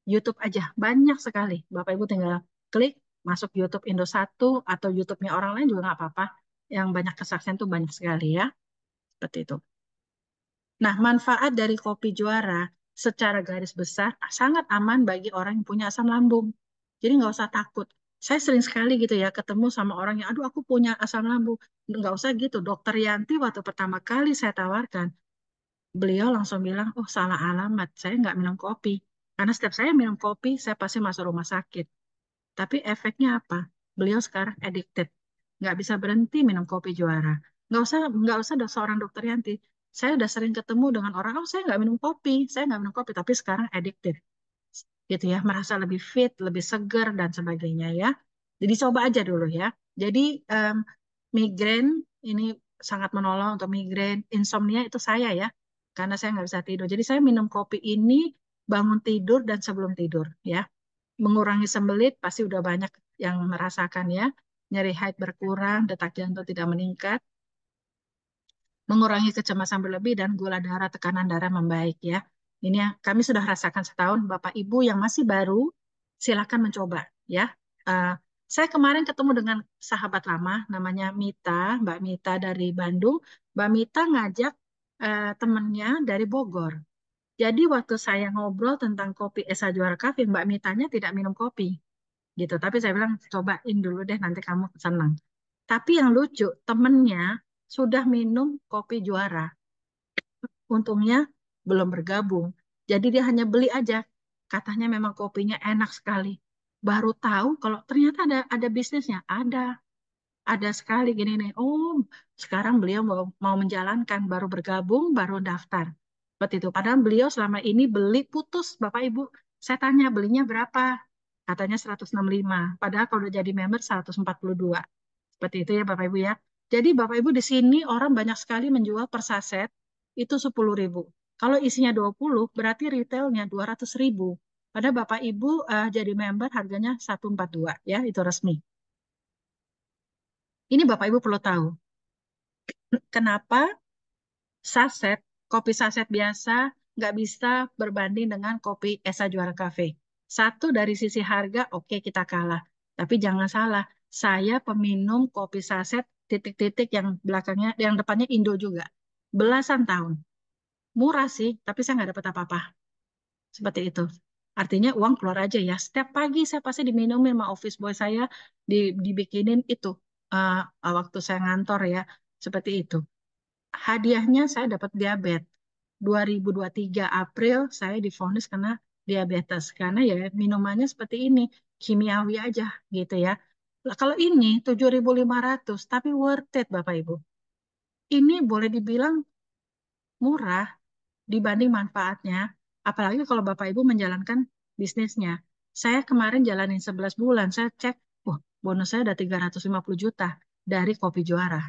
YouTube aja. Banyak sekali. Bapak Ibu tinggal klik masuk YouTube Indosatu atau YouTube-nya orang lain juga nggak apa-apa. Yang banyak kesaksian tuh banyak sekali ya. Seperti itu. Nah, manfaat dari kopi juara secara garis besar sangat aman bagi orang yang punya asam lambung. Jadi nggak usah takut. Saya sering sekali gitu ya ketemu sama orang yang, aduh aku punya asam lambung. Nggak usah gitu. Dokter Yanti waktu pertama kali saya tawarkan, beliau langsung bilang, oh salah alamat, saya nggak minum kopi. Karena setiap saya minum kopi, saya pasti masuk rumah sakit. Tapi efeknya apa? Beliau sekarang addicted, nggak bisa berhenti minum kopi juara. Nggak usah seorang dokter Yanti. Saya udah sering ketemu dengan orang, oh saya nggak minum kopi, saya nggak minum kopi, tapi sekarang addicted, gitu ya, merasa lebih fit, lebih segar dan sebagainya ya. Jadi coba aja dulu ya. Jadi em, migrain ini sangat menolong untuk migrain, insomnia itu saya ya, karena saya nggak bisa tidur. Jadi saya minum kopi ini bangun tidur dan sebelum tidur ya, mengurangi sembelit pasti udah banyak yang merasakan ya. Nyeri haid berkurang, detak jantung tidak meningkat, mengurangi kecemasan berlebih dan gula darah, tekanan darah membaik ya. Ini yang kami sudah rasakan setahun. Bapak Ibu yang masih baru, silakan mencoba ya. Eh, saya kemarin ketemu dengan sahabat lama namanya Mita, Mbak Mita dari Bandung. Mbak Mita ngajak temennya dari Bogor. Jadi waktu saya ngobrol tentang kopi Esa Juara Cafe, Mbak Mitanya tidak minum kopi gitu. Tapi saya bilang cobain dulu deh nanti kamu senang. Tapi yang lucu temennya sudah minum kopi juara. Untungnya belum bergabung. Jadi dia hanya beli aja. Katanya memang kopinya enak sekali. Baru tahu kalau ternyata ada bisnisnya. Ada sekali gini nih. Oh, sekarang beliau mau menjalankan, baru bergabung, baru daftar. Seperti itu. Padahal beliau selama ini beli putus, Bapak Ibu. Saya tanya belinya berapa? Katanya 165. Padahal kalau udah jadi member 142. Seperti itu ya Bapak Ibu ya. Jadi Bapak Ibu di sini orang banyak sekali menjual per saset itu 10.000. Kalau isinya 20 berarti retailnya 200.000. Padahal Bapak Ibu jadi member harganya 142 ya, itu resmi. Ini Bapak Ibu perlu tahu. Kenapa saset, kopi saset biasa nggak bisa berbanding dengan kopi Esa Juara Cafe? Satu, dari sisi harga, oke kita kalah. Tapi jangan salah, saya peminum kopi saset titik-titik yang belakangnya, yang depannya Indo juga. Belasan tahun. Murah sih, tapi saya nggak dapat apa-apa. Seperti itu. Artinya uang keluar aja ya. Setiap pagi saya pasti diminumin sama office boy saya, dibikinin itu. Waktu saya ngantor ya. Seperti itu. Hadiahnya saya dapat diabetes. 2023 April saya divonis kena diabetes karena ya minumannya seperti ini, kimiawi aja gitu ya. Lah, kalau ini 7.500 tapi worth it Bapak Ibu. Ini boleh dibilang murah dibanding manfaatnya, apalagi kalau Bapak Ibu menjalankan bisnisnya. Saya kemarin jalanin 11 bulan, saya cek, bonus saya udah 350 juta dari kopi juara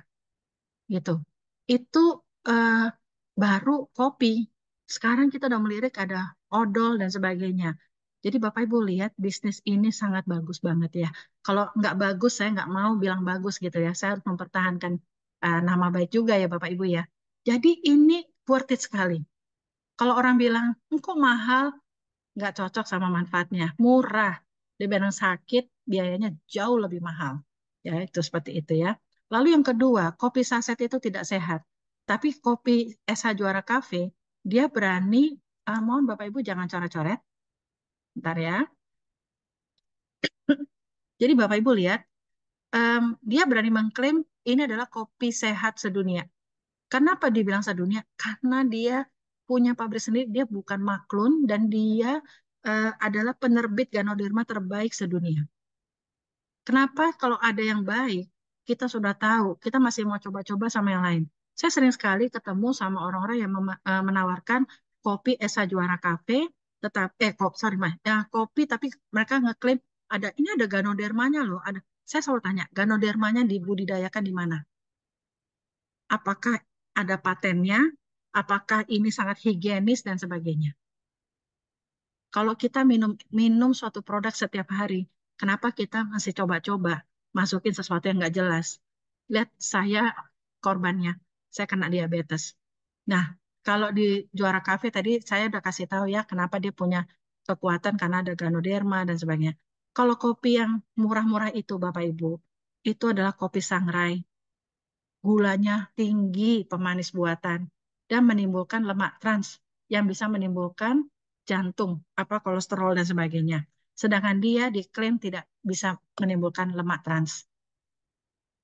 gitu. Itu eh, baru kopi. Sekarang kita udah melirik ada odol dan sebagainya. Jadi Bapak Ibu lihat bisnis ini sangat bagus banget ya. Kalau nggak bagus, saya nggak mau bilang bagus gitu ya. Saya harus mempertahankan nama baik juga ya Bapak Ibu ya. Jadi ini worth it sekali. Kalau orang bilang, kok mahal, nggak cocok sama manfaatnya. Murah. Dibanding sakit, biayanya jauh lebih mahal. Ya, itu seperti itu ya. Lalu yang kedua, kopi saset itu tidak sehat. Tapi kopi SH Juara Cafe, dia berani, mohon Bapak Ibu jangan coret-coret. Bentar ya. Jadi Bapak Ibu lihat, dia berani mengklaim ini adalah kopi sehat sedunia. Kenapa dibilang sedunia? Karena dia punya pabrik sendiri, dia bukan maklun dan dia adalah penerbit Ganoderma terbaik sedunia. Kenapa kalau ada yang baik, kita sudah tahu, kita masih mau coba-coba sama yang lain. Saya sering sekali ketemu sama orang-orang yang menawarkan kopi Esa Juara Cafe, kopi, sorry, Mas, ya, kopi, tapi mereka ngeklaim ini ada Ganodermanya loh. Saya selalu tanya, Ganodermanya dibudidayakan di mana? Apakah ada patennya? Apakah ini sangat higienis dan sebagainya? Kalau kita minum minum suatu produk setiap hari, kenapa kita masih coba-coba masukin sesuatu yang nggak jelas? Lihat saya korbannya, saya kena diabetes. Nah, kalau di Juara Cafe tadi saya udah kasih tahu ya kenapa dia punya kekuatan karena ada Ganoderma dan sebagainya. Kalau kopi yang murah-murah itu Bapak Ibu, itu adalah kopi sangrai, gulanya tinggi, pemanis buatan, dan menimbulkan lemak trans yang bisa menimbulkan jantung, apa kolesterol dan sebagainya. Sedangkan dia diklaim tidak bisa menimbulkan lemak trans.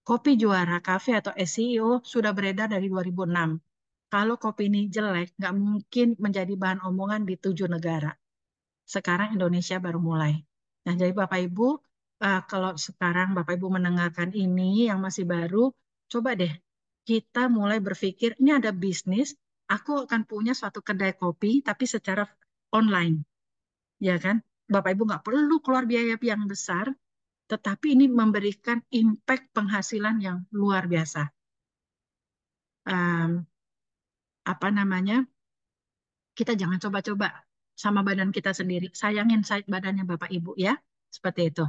Kopi Juara Cafe atau SCO sudah beredar dari 2006. Kalau kopi ini jelek, nggak mungkin menjadi bahan omongan di 7 negara. Sekarang Indonesia baru mulai. Nah, jadi Bapak Ibu, kalau sekarang Bapak Ibu mendengarkan ini yang masih baru, coba deh kita mulai berpikir, ini ada bisnis, aku akan punya suatu kedai kopi, tapi secara online, ya kan? Bapak Ibu nggak perlu keluar biaya yang besar, tetapi ini memberikan impact penghasilan yang luar biasa. Em, apa namanya? Kita jangan coba-coba sama badan kita sendiri. Sayangin badannya Bapak Ibu ya. Seperti itu.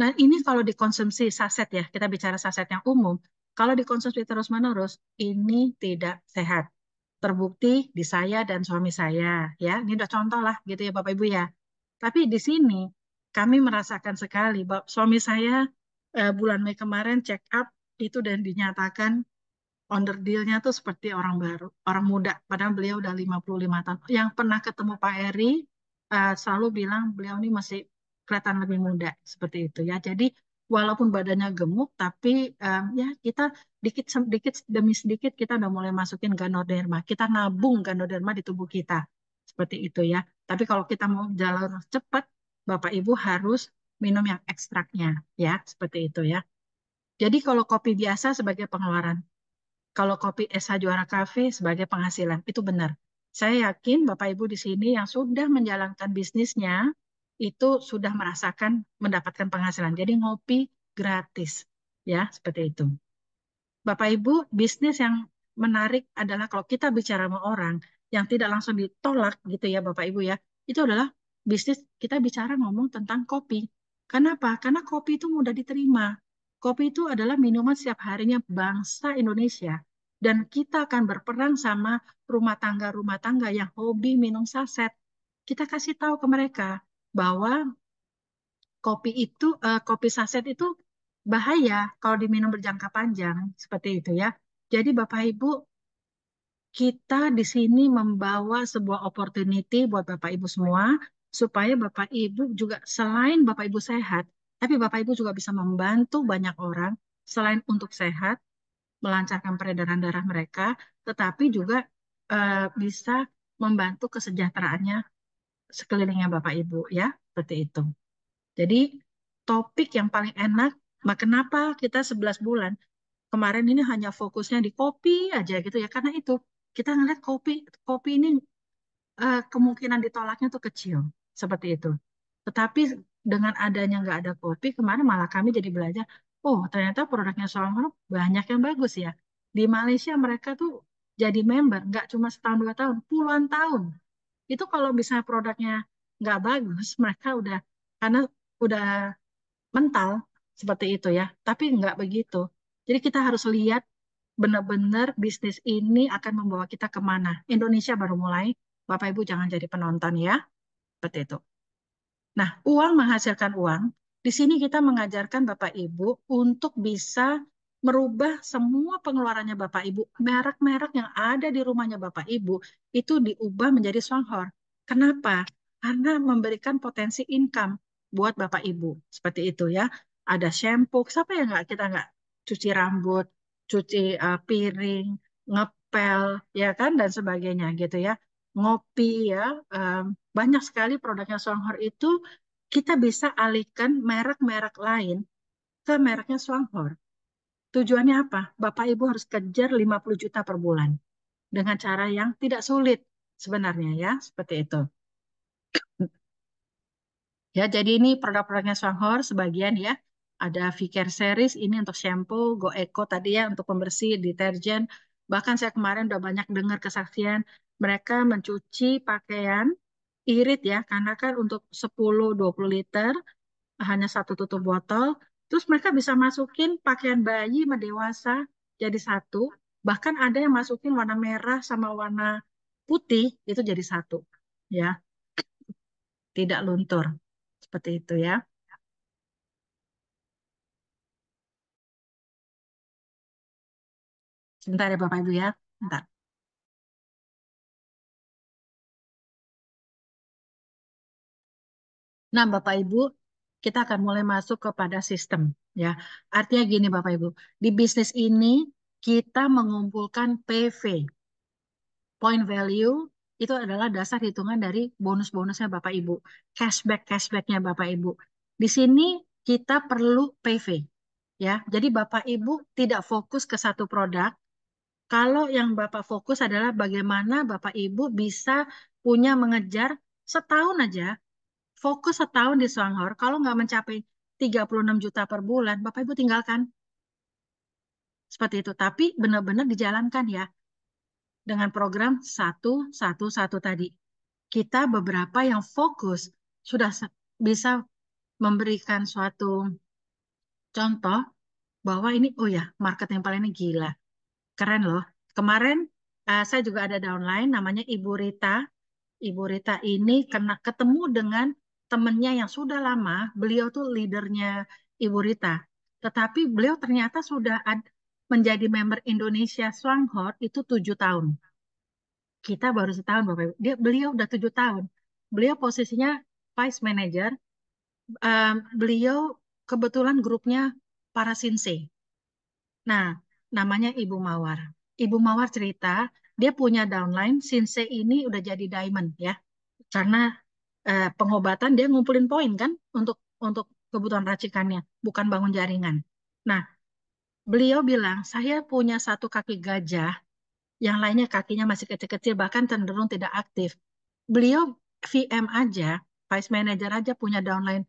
Nah, ini kalau dikonsumsi saset ya, kita bicara saset yang umum. Kalau dikonsumsi terus-menerus, ini tidak sehat. Terbukti di saya dan suami saya ya. Ini udah contoh lah gitu ya Bapak Ibu ya. Tapi di sini kami merasakan sekali bahwa suami saya bulan Mei kemarin check up itu dan dinyatakan dealnya tuh seperti orang baru, orang muda. Padahal beliau udah 55 tahun. Yang pernah ketemu Pak Eri selalu bilang beliau ini masih kelihatan lebih muda seperti itu ya. Jadi walaupun badannya gemuk, tapi ya kita dikit demi sedikit kita udah mulai masukin Ganoderma. Kita nabung Ganoderma di tubuh kita seperti itu ya. Tapi kalau kita mau jalur cepat, Bapak Ibu harus minum yang ekstraknya ya, seperti itu ya. Jadi kalau kopi biasa sebagai pengeluaran, kalau kopi SH Juara Cafe sebagai penghasilan. Itu benar. Saya yakin Bapak Ibu di sini yang sudah menjalankan bisnisnya itu sudah merasakan mendapatkan penghasilan. Jadi ngopi gratis. Ya, seperti itu. Bapak Ibu, bisnis yang menarik adalah kalau kita bicara sama orang yang tidak langsung ditolak gitu ya Bapak Ibu ya. Itu adalah bisnis kita bicara ngomong tentang kopi. Kenapa? Karena kopi itu mudah diterima. Kopi itu adalah minuman setiap harinya bangsa Indonesia. Dan kita akan berperang sama rumah tangga yang hobi minum saset. Kita kasih tahu ke mereka bahwa kopi saset itu bahaya kalau diminum berjangka panjang seperti itu ya. Jadi Bapak Ibu, kita di sini membawa sebuah opportunity buat Bapak Ibu semua supaya Bapak Ibu juga selain Bapak Ibu sehat, tapi Bapak Ibu juga bisa membantu banyak orang selain untuk sehat, melancarkan peredaran darah mereka, tetapi juga bisa membantu kesejahteraannya sekelilingnya Bapak Ibu ya, seperti itu. Jadi topik yang paling enak, kenapa kita 11 bulan kemarin ini hanya fokusnya di kopi aja gitu ya, karena itu kita ngeliat kopi kopi ini kemungkinan ditolaknya tuh kecil seperti itu. Tetapi dengan adanya nggak ada kopi, kemarin malah kami jadi belajar, oh ternyata produknya Songhor banyak yang bagus ya. Di Malaysia mereka tuh jadi member, nggak cuma setahun 2 tahun, puluhan tahun. Itu kalau misalnya produknya nggak bagus, mereka udah karena udah mental seperti itu ya. Tapi nggak begitu. Jadi kita harus lihat benar-benar bisnis ini akan membawa kita kemana. Indonesia baru mulai, Bapak Ibu jangan jadi penonton ya. Seperti itu. Nah, uang menghasilkan uang. Di sini kita mengajarkan Bapak Ibu untuk bisa merubah semua pengeluarannya Bapak Ibu. Merek-merek yang ada di rumahnya Bapak Ibu itu diubah menjadi Songhor. Kenapa? Karena memberikan potensi income buat Bapak Ibu. Seperti itu ya. Ada shampoo. Siapa yang kita nggak cuci rambut, cuci piring, ngepel, ya kan, dan sebagainya gitu ya. Ngopi ya. Banyak sekali produknya Songhor itu kita bisa alihkan merek-merek lain ke mereknya Songhor. Tujuannya apa? Bapak Ibu harus kejar 50 juta per bulan dengan cara yang tidak sulit sebenarnya ya, seperti itu. Ya, jadi ini produk-produknya Swanghor sebagian ya. Ada Vicare Series ini untuk shampoo, Go Eco tadi ya untuk pembersih, deterjen. Bahkan saya kemarin udah banyak dengar kesaksian mereka mencuci pakaian irit ya, karena kan untuk 10-20 liter hanya satu tutup botol. Terus mereka bisa masukin pakaian bayi sama dewasa jadi satu. Bahkan ada yang masukin warna merah sama warna putih itu jadi satu. Ya, tidak luntur. Seperti itu ya. Sebentar ya Bapak Ibu ya. Bentar. Nah, Bapak Ibu, kita akan mulai masuk kepada sistem ya. Artinya gini Bapak Ibu, di bisnis ini kita mengumpulkan PV, point value itu adalah dasar hitungan dari bonus-bonusnya Bapak Ibu, cashback-cashbacknya Bapak Ibu. Di sini kita perlu PV ya. Jadi Bapak Ibu tidak fokus ke satu produk. Kalau yang Bapak fokus adalah bagaimana Bapak Ibu bisa punya mengejar setahun aja, fokus setahun di Songhor, kalau nggak mencapai 36 juta per bulan, Bapak Ibu tinggalkan. Seperti itu. Tapi benar-benar dijalankan ya, dengan program satu tadi. Kita beberapa yang fokus sudah bisa memberikan suatu contoh bahwa ini, oh ya, market yang paling ini gila. Keren loh. Kemarin saya juga ada downline namanya Ibu Rita. Ibu Rita ini kena ketemu dengan temennya yang sudah lama. Beliau tuh leadernya Ibu Rita. Tetapi beliau ternyata sudah menjadi member Indonesia Swanghor itu 7 tahun. Kita baru setahun Bapak Ibu. Beliau udah 7 tahun. Beliau posisinya vice manager. Beliau kebetulan grupnya para Sinse. Nah, namanya Ibu Mawar. Ibu Mawar cerita, dia punya downline, Sinse ini udah jadi diamond ya. Karena pengobatan dia ngumpulin poin kan untuk kebutuhan racikannya, bukan bangun jaringan. Nah, beliau bilang, saya punya satu kaki gajah, yang lainnya kakinya masih kecil-kecil, bahkan cenderung tidak aktif. Beliau VM aja, Vice Manager aja punya downline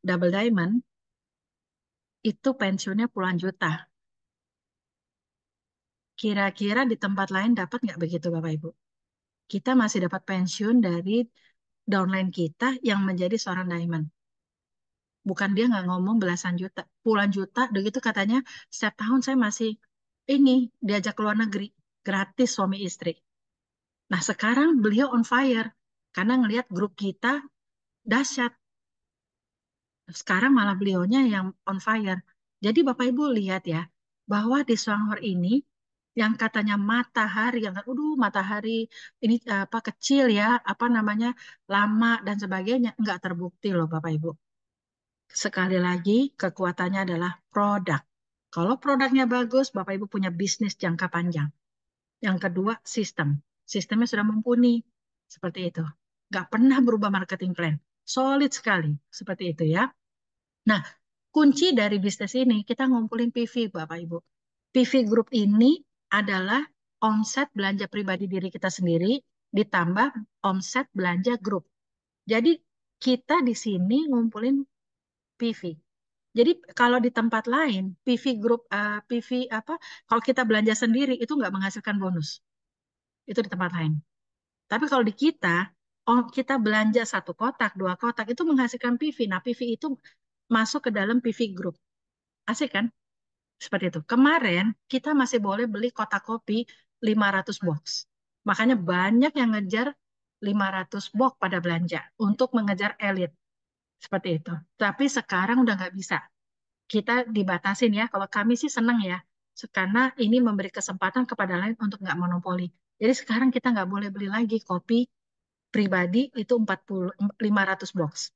double diamond, itu pensiunnya puluhan juta. Kira-kira di tempat lain dapat nggak begitu Bapak Ibu? Kita masih dapat pensiun dari downline kita yang menjadi seorang diamond. Bukan dia nggak ngomong belasan juta, puluhan juta, begitu katanya setiap tahun saya masih ini diajak ke luar negeri, gratis suami istri. Nah sekarang beliau on fire, karena ngelihat grup kita dahsyat. Sekarang malah beliaunya yang on fire. Jadi Bapak Ibu lihat ya, bahwa di Swanghor ini yang katanya matahari, yang matahari ini apa kecil ya, apa namanya lama dan sebagainya, nggak terbukti loh Bapak Ibu. Sekali lagi, kekuatannya adalah produk. Kalau produknya bagus, Bapak Ibu punya bisnis jangka panjang. Yang kedua, sistem. Sistemnya sudah mumpuni. Seperti itu. Nggak pernah berubah marketing plan. Solid sekali. Seperti itu ya. Nah, kunci dari bisnis ini, kita ngumpulin PV, Bapak Ibu. PV Group ini adalah omset belanja pribadi diri kita sendiri, ditambah omset belanja grup. Jadi, kita di sini ngumpulin PV. Jadi kalau di tempat lain, PV Group, PV apa? Kalau kita belanja sendiri itu nggak menghasilkan bonus. Itu di tempat lain. Tapi kalau di kita, oh, kita belanja satu kotak, dua kotak itu menghasilkan PV. Nah, PV itu masuk ke dalam PV Group. Asik kan? Seperti itu. Kemarin kita masih boleh beli kotak kopi 500 box. Makanya banyak yang ngejar 500 box pada belanja untuk mengejar elit. Seperti itu. Tapi sekarang udah nggak bisa. Kita dibatasin ya. Kalau kami sih senang ya, karena ini memberi kesempatan kepada lain untuk nggak monopoli. Jadi sekarang kita nggak boleh beli lagi kopi pribadi itu 500 box.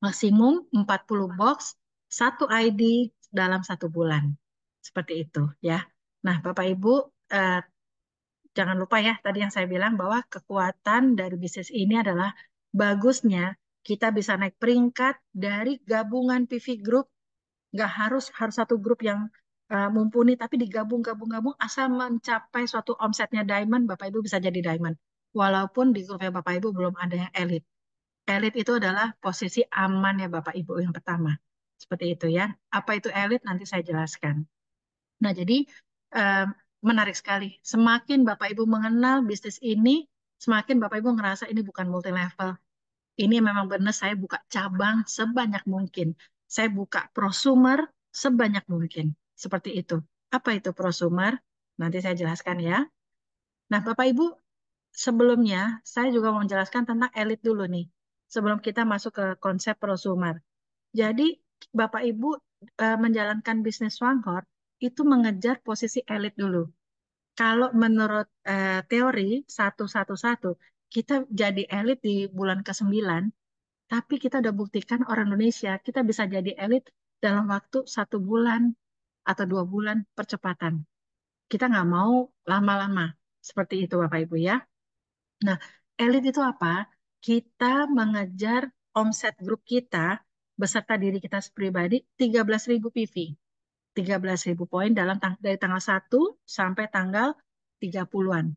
Maksimum 40 box, satu ID dalam 1 bulan. Seperti itu ya. Nah, Bapak Ibu, eh, jangan lupa ya tadi yang saya bilang bahwa kekuatan dari bisnis ini adalah bagusnya kita bisa naik peringkat dari gabungan PV Group Nggak harus harus satu grup yang mumpuni, tapi digabung-gabung-gabung asal mencapai suatu omsetnya diamond, Bapak Ibu bisa jadi diamond. Walaupun di grupnya Bapak Ibu belum ada yang elit. Elit itu adalah posisi aman ya Bapak Ibu yang pertama. Seperti itu ya. Apa itu elit nanti saya jelaskan. Nah, jadi eh, menarik sekali. Semakin Bapak Ibu mengenal bisnis ini, semakin Bapak Ibu ngerasa ini bukan multi level. Ini memang benar saya buka cabang sebanyak mungkin. Saya buka prosumer sebanyak mungkin. Seperti itu. Apa itu prosumer? Nanti saya jelaskan ya. Nah, Bapak Ibu, sebelumnya saya juga mau menjelaskan tentang elit dulu nih. Sebelum kita masuk ke konsep prosumer. Jadi, Bapak Ibu menjalankan bisnis Swanghor itu mengejar posisi elit dulu. Kalau menurut teori 111, kita jadi elit di bulan ke-9, tapi kita udah buktikan orang Indonesia, kita bisa jadi elit dalam waktu 1 bulan atau 2 bulan percepatan. Kita nggak mau lama-lama. Seperti itu Bapak Ibu ya. Nah, elit itu apa? Kita mengejar omset grup kita beserta diri kita pribadi 13.000 PV. 13.000 poin dari tanggal 1 sampai tanggal 30-an.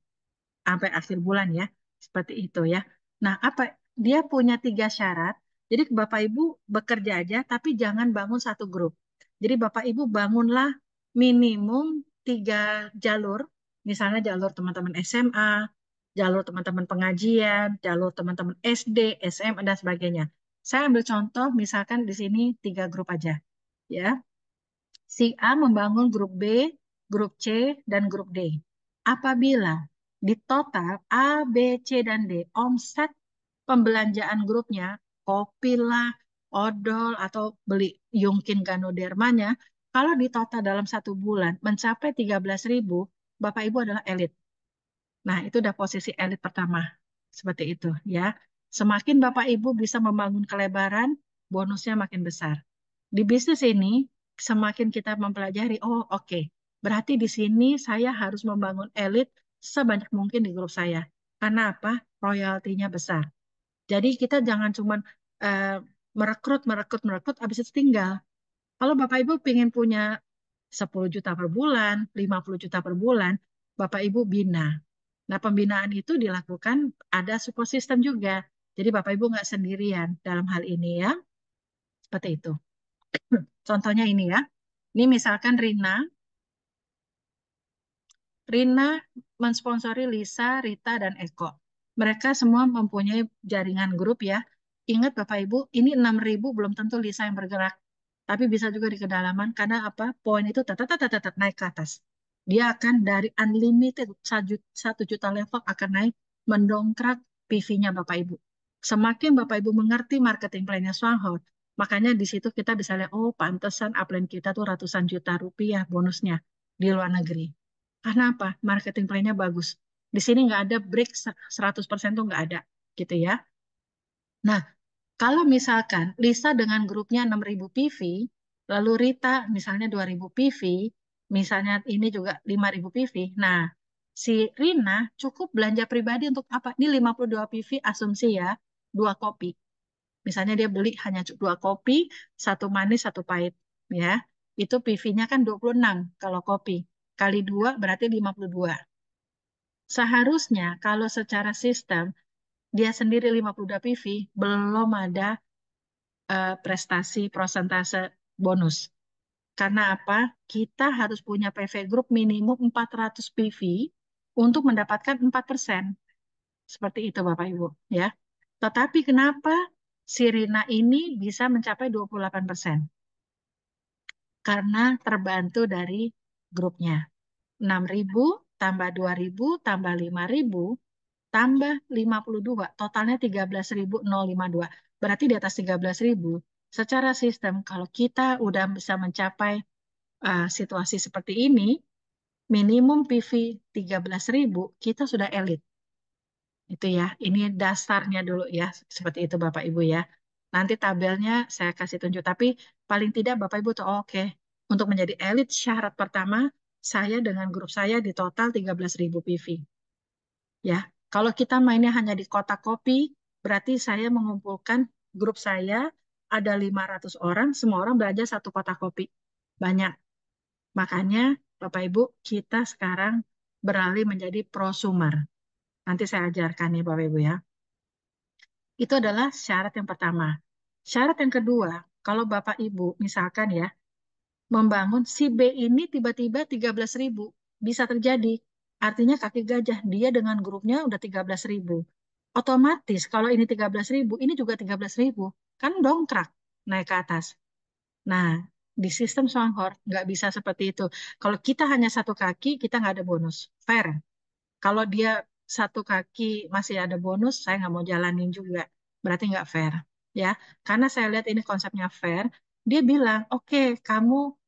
Sampai akhir bulan ya. Seperti itu ya. Nah, apa dia punya 3 syarat. Jadi Bapak Ibu bekerja aja tapi jangan bangun satu grup. Jadi Bapak Ibu bangunlah minimum 3 jalur. Misalnya jalur teman-teman SMA, jalur teman-teman pengajian, jalur teman-teman SD, SMA dan sebagainya. Saya ambil contoh misalkan di sini 3 grup aja ya. Si A membangun grup B, grup C, dan grup D. Apabila di total A, B, C, dan D, omset pembelanjaan grupnya, kopi lah, odol, atau beli Yungkin Ganodermanya, kalau di total dalam 1 bulan mencapai 13.000, Bapak Ibu adalah elit. Nah, itu udah posisi elit pertama. Seperti itu ya. Semakin Bapak Ibu bisa membangun kelebaran, bonusnya makin besar. Di bisnis ini, semakin kita mempelajari, oh oke, berarti di sini saya harus membangun elit sebanyak mungkin di grup saya. Karena apa? Royaltinya besar. Jadi kita jangan cuma eh, merekrut, merekrut, merekrut, habis itu tinggal. Kalau Bapak Ibu ingin punya 10 juta per bulan, 50 juta per bulan, Bapak Ibu bina. Nah, pembinaan itu dilakukan ada support system juga. Jadi Bapak Ibu nggak sendirian dalam hal ini ya. Seperti itu. Contohnya ini ya. Ini misalkan Rina mensponsori Lisa, Rita, dan Eko. Mereka semua mempunyai jaringan grup ya. Ingat Bapak Ibu, ini 6.000 belum tentu Lisa yang bergerak. Tapi bisa juga di kedalaman karena apa? Poin itu tetap naik ke atas. Dia akan dari unlimited 1 juta level akan naik mendongkrak PV-nya Bapak Ibu. Semakin Bapak Ibu mengerti marketing plan-nya Swanghor, makanya di situ kita bisa lihat, oh pantesan upline kita tuh ratusan juta rupiah bonusnya di luar negeri. Karena apa? Marketing plan-nya bagus. Di sini nggak ada break 100% tuh nggak ada. Gitu ya. Nah, kalau misalkan Lisa dengan grupnya 6.000 PV, lalu Rita misalnya 2.000 PV, misalnya ini juga 5.000 PV. Nah, si Rina cukup belanja pribadi untuk apa? Ini 52 PV asumsi ya, 2 kopi. Misalnya dia beli hanya 2 kopi, satu manis, satu pahit. Ya, itu PV-nya kan 26 kalau kopi. Kali 2 berarti 52. Seharusnya kalau secara sistem dia sendiri 52 PV belum ada prestasi prosentase bonus. Karena apa? Kita harus punya PV Group minimum 400 PV untuk mendapatkan 4%. Seperti itu Bapak Ibu ya. Tetapi kenapa Sirina ini bisa mencapai 28%? Karena terbantu dari grupnya. 6.000 tambah 2.000 tambah 5.000 tambah 52, totalnya 13.052. Berarti di atas 13.000. Secara sistem, kalau kita udah bisa mencapai situasi seperti ini, minimum PV 13.000, kita sudah elit. Itu ya, ini dasarnya dulu ya, seperti itu Bapak Ibu ya. Nanti tabelnya saya kasih tunjuk, tapi paling tidak Bapak Ibu tuh oke. Untuk menjadi elit syarat pertama, saya dengan grup saya di total 13.000 PV. Ya, kalau kita mainnya hanya di kota kopi, berarti saya mengumpulkan grup saya ada 500 orang, semua orang belanja satu kotak kopi. Banyak. Makanya, Bapak Ibu, kita sekarang beralih menjadi prosumer. Nanti saya ajarkan nih Bapak Ibu ya. Itu adalah syarat yang pertama. Syarat yang kedua, kalau Bapak Ibu misalkan ya, membangun si B ini tiba-tiba 13.000. Bisa terjadi. Artinya kaki gajah, dia dengan grupnya udah 13.000. Otomatis kalau ini 13.000, ini juga 13.000. Kan dongkrak naik ke atas. Nah, di sistem Swanghor nggak bisa seperti itu. Kalau kita hanya satu kaki, kita nggak ada bonus. Fair. Kalau dia satu kaki masih ada bonus, saya nggak mau jalanin juga. Berarti nggak fair. Ya, karena saya lihat ini konsepnya fair. Dia bilang, oke, kamu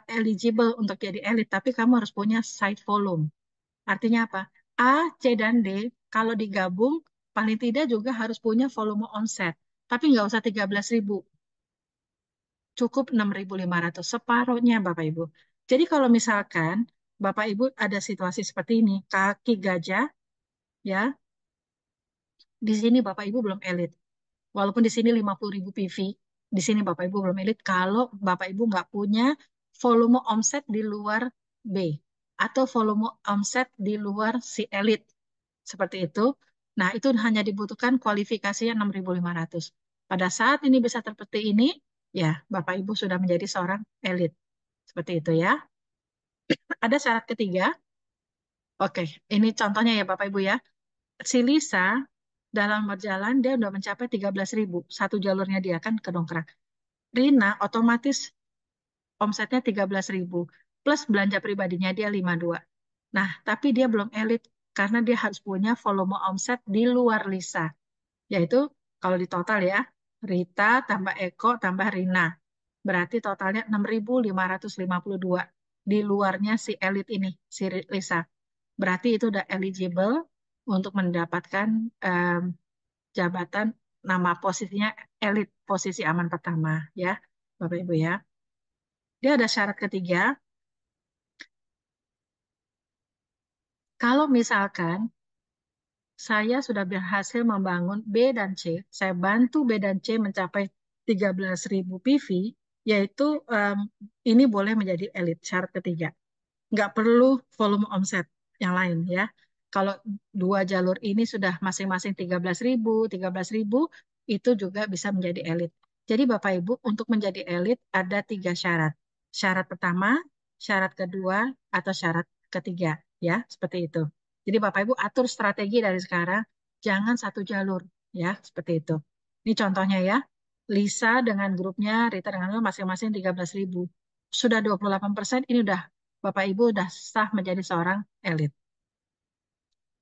eligible untuk jadi elit, tapi kamu harus punya side volume. Artinya apa? A, C, dan D, kalau digabung, paling tidak juga harus punya volume omset. Tapi nggak usah 13.000, cukup 6.500, separuhnya Bapak Ibu. Jadi kalau misalkan Bapak Ibu ada situasi seperti ini, kaki gajah, ya, di sini Bapak Ibu belum elit. Walaupun di sini 50.000 PV, di sini Bapak Ibu belum elit kalau Bapak Ibu nggak punya volume omset di luar B atau volume omset di luar si elit. Seperti itu. Nah, itu hanya dibutuhkan kualifikasinya 6.500. Pada saat ini bisa seperti ini, ya Bapak Ibu sudah menjadi seorang elit. Seperti itu ya. Ada syarat ketiga. Oke, ini contohnya ya Bapak Ibu ya. Si Lisa dalam berjalan dia udah mencapai 13.000. Satu jalurnya dia kan kedongkrak. Rina otomatis omsetnya 13.000. Plus belanja pribadinya dia 52. Nah, tapi dia belum elit karena dia harus punya volume omset di luar Lisa. Yaitu kalau di total ya, Rita tambah Eko tambah Rina. Berarti totalnya 6.552. Di luarnya si elit ini, si Lisa. Berarti itu udah eligible untuk mendapatkan em, jabatan, nama posisinya elit, posisi aman pertama ya Bapak Ibu ya. Dia ada syarat ketiga, kalau misalkan saya sudah berhasil membangun B dan C, saya bantu B dan C mencapai 13.000 PV, yaitu ini boleh menjadi elit, syarat ketiga. Nggak perlu volume omset yang lain ya. Kalau dua jalur ini sudah masing-masing 13.000 itu juga bisa menjadi elit. Jadi Bapak Ibu, untuk menjadi elit ada tiga syarat. Syarat pertama, syarat kedua, atau syarat ketiga. Ya, seperti itu. Jadi Bapak Ibu atur strategi dari sekarang, jangan satu jalur. Ya, seperti itu. Ini contohnya ya. Lisa dengan grupnya, Rita dengan grupnya masing-masing 13.000. Sudah 28%, ini udah Bapak Ibu udah sah menjadi seorang elit.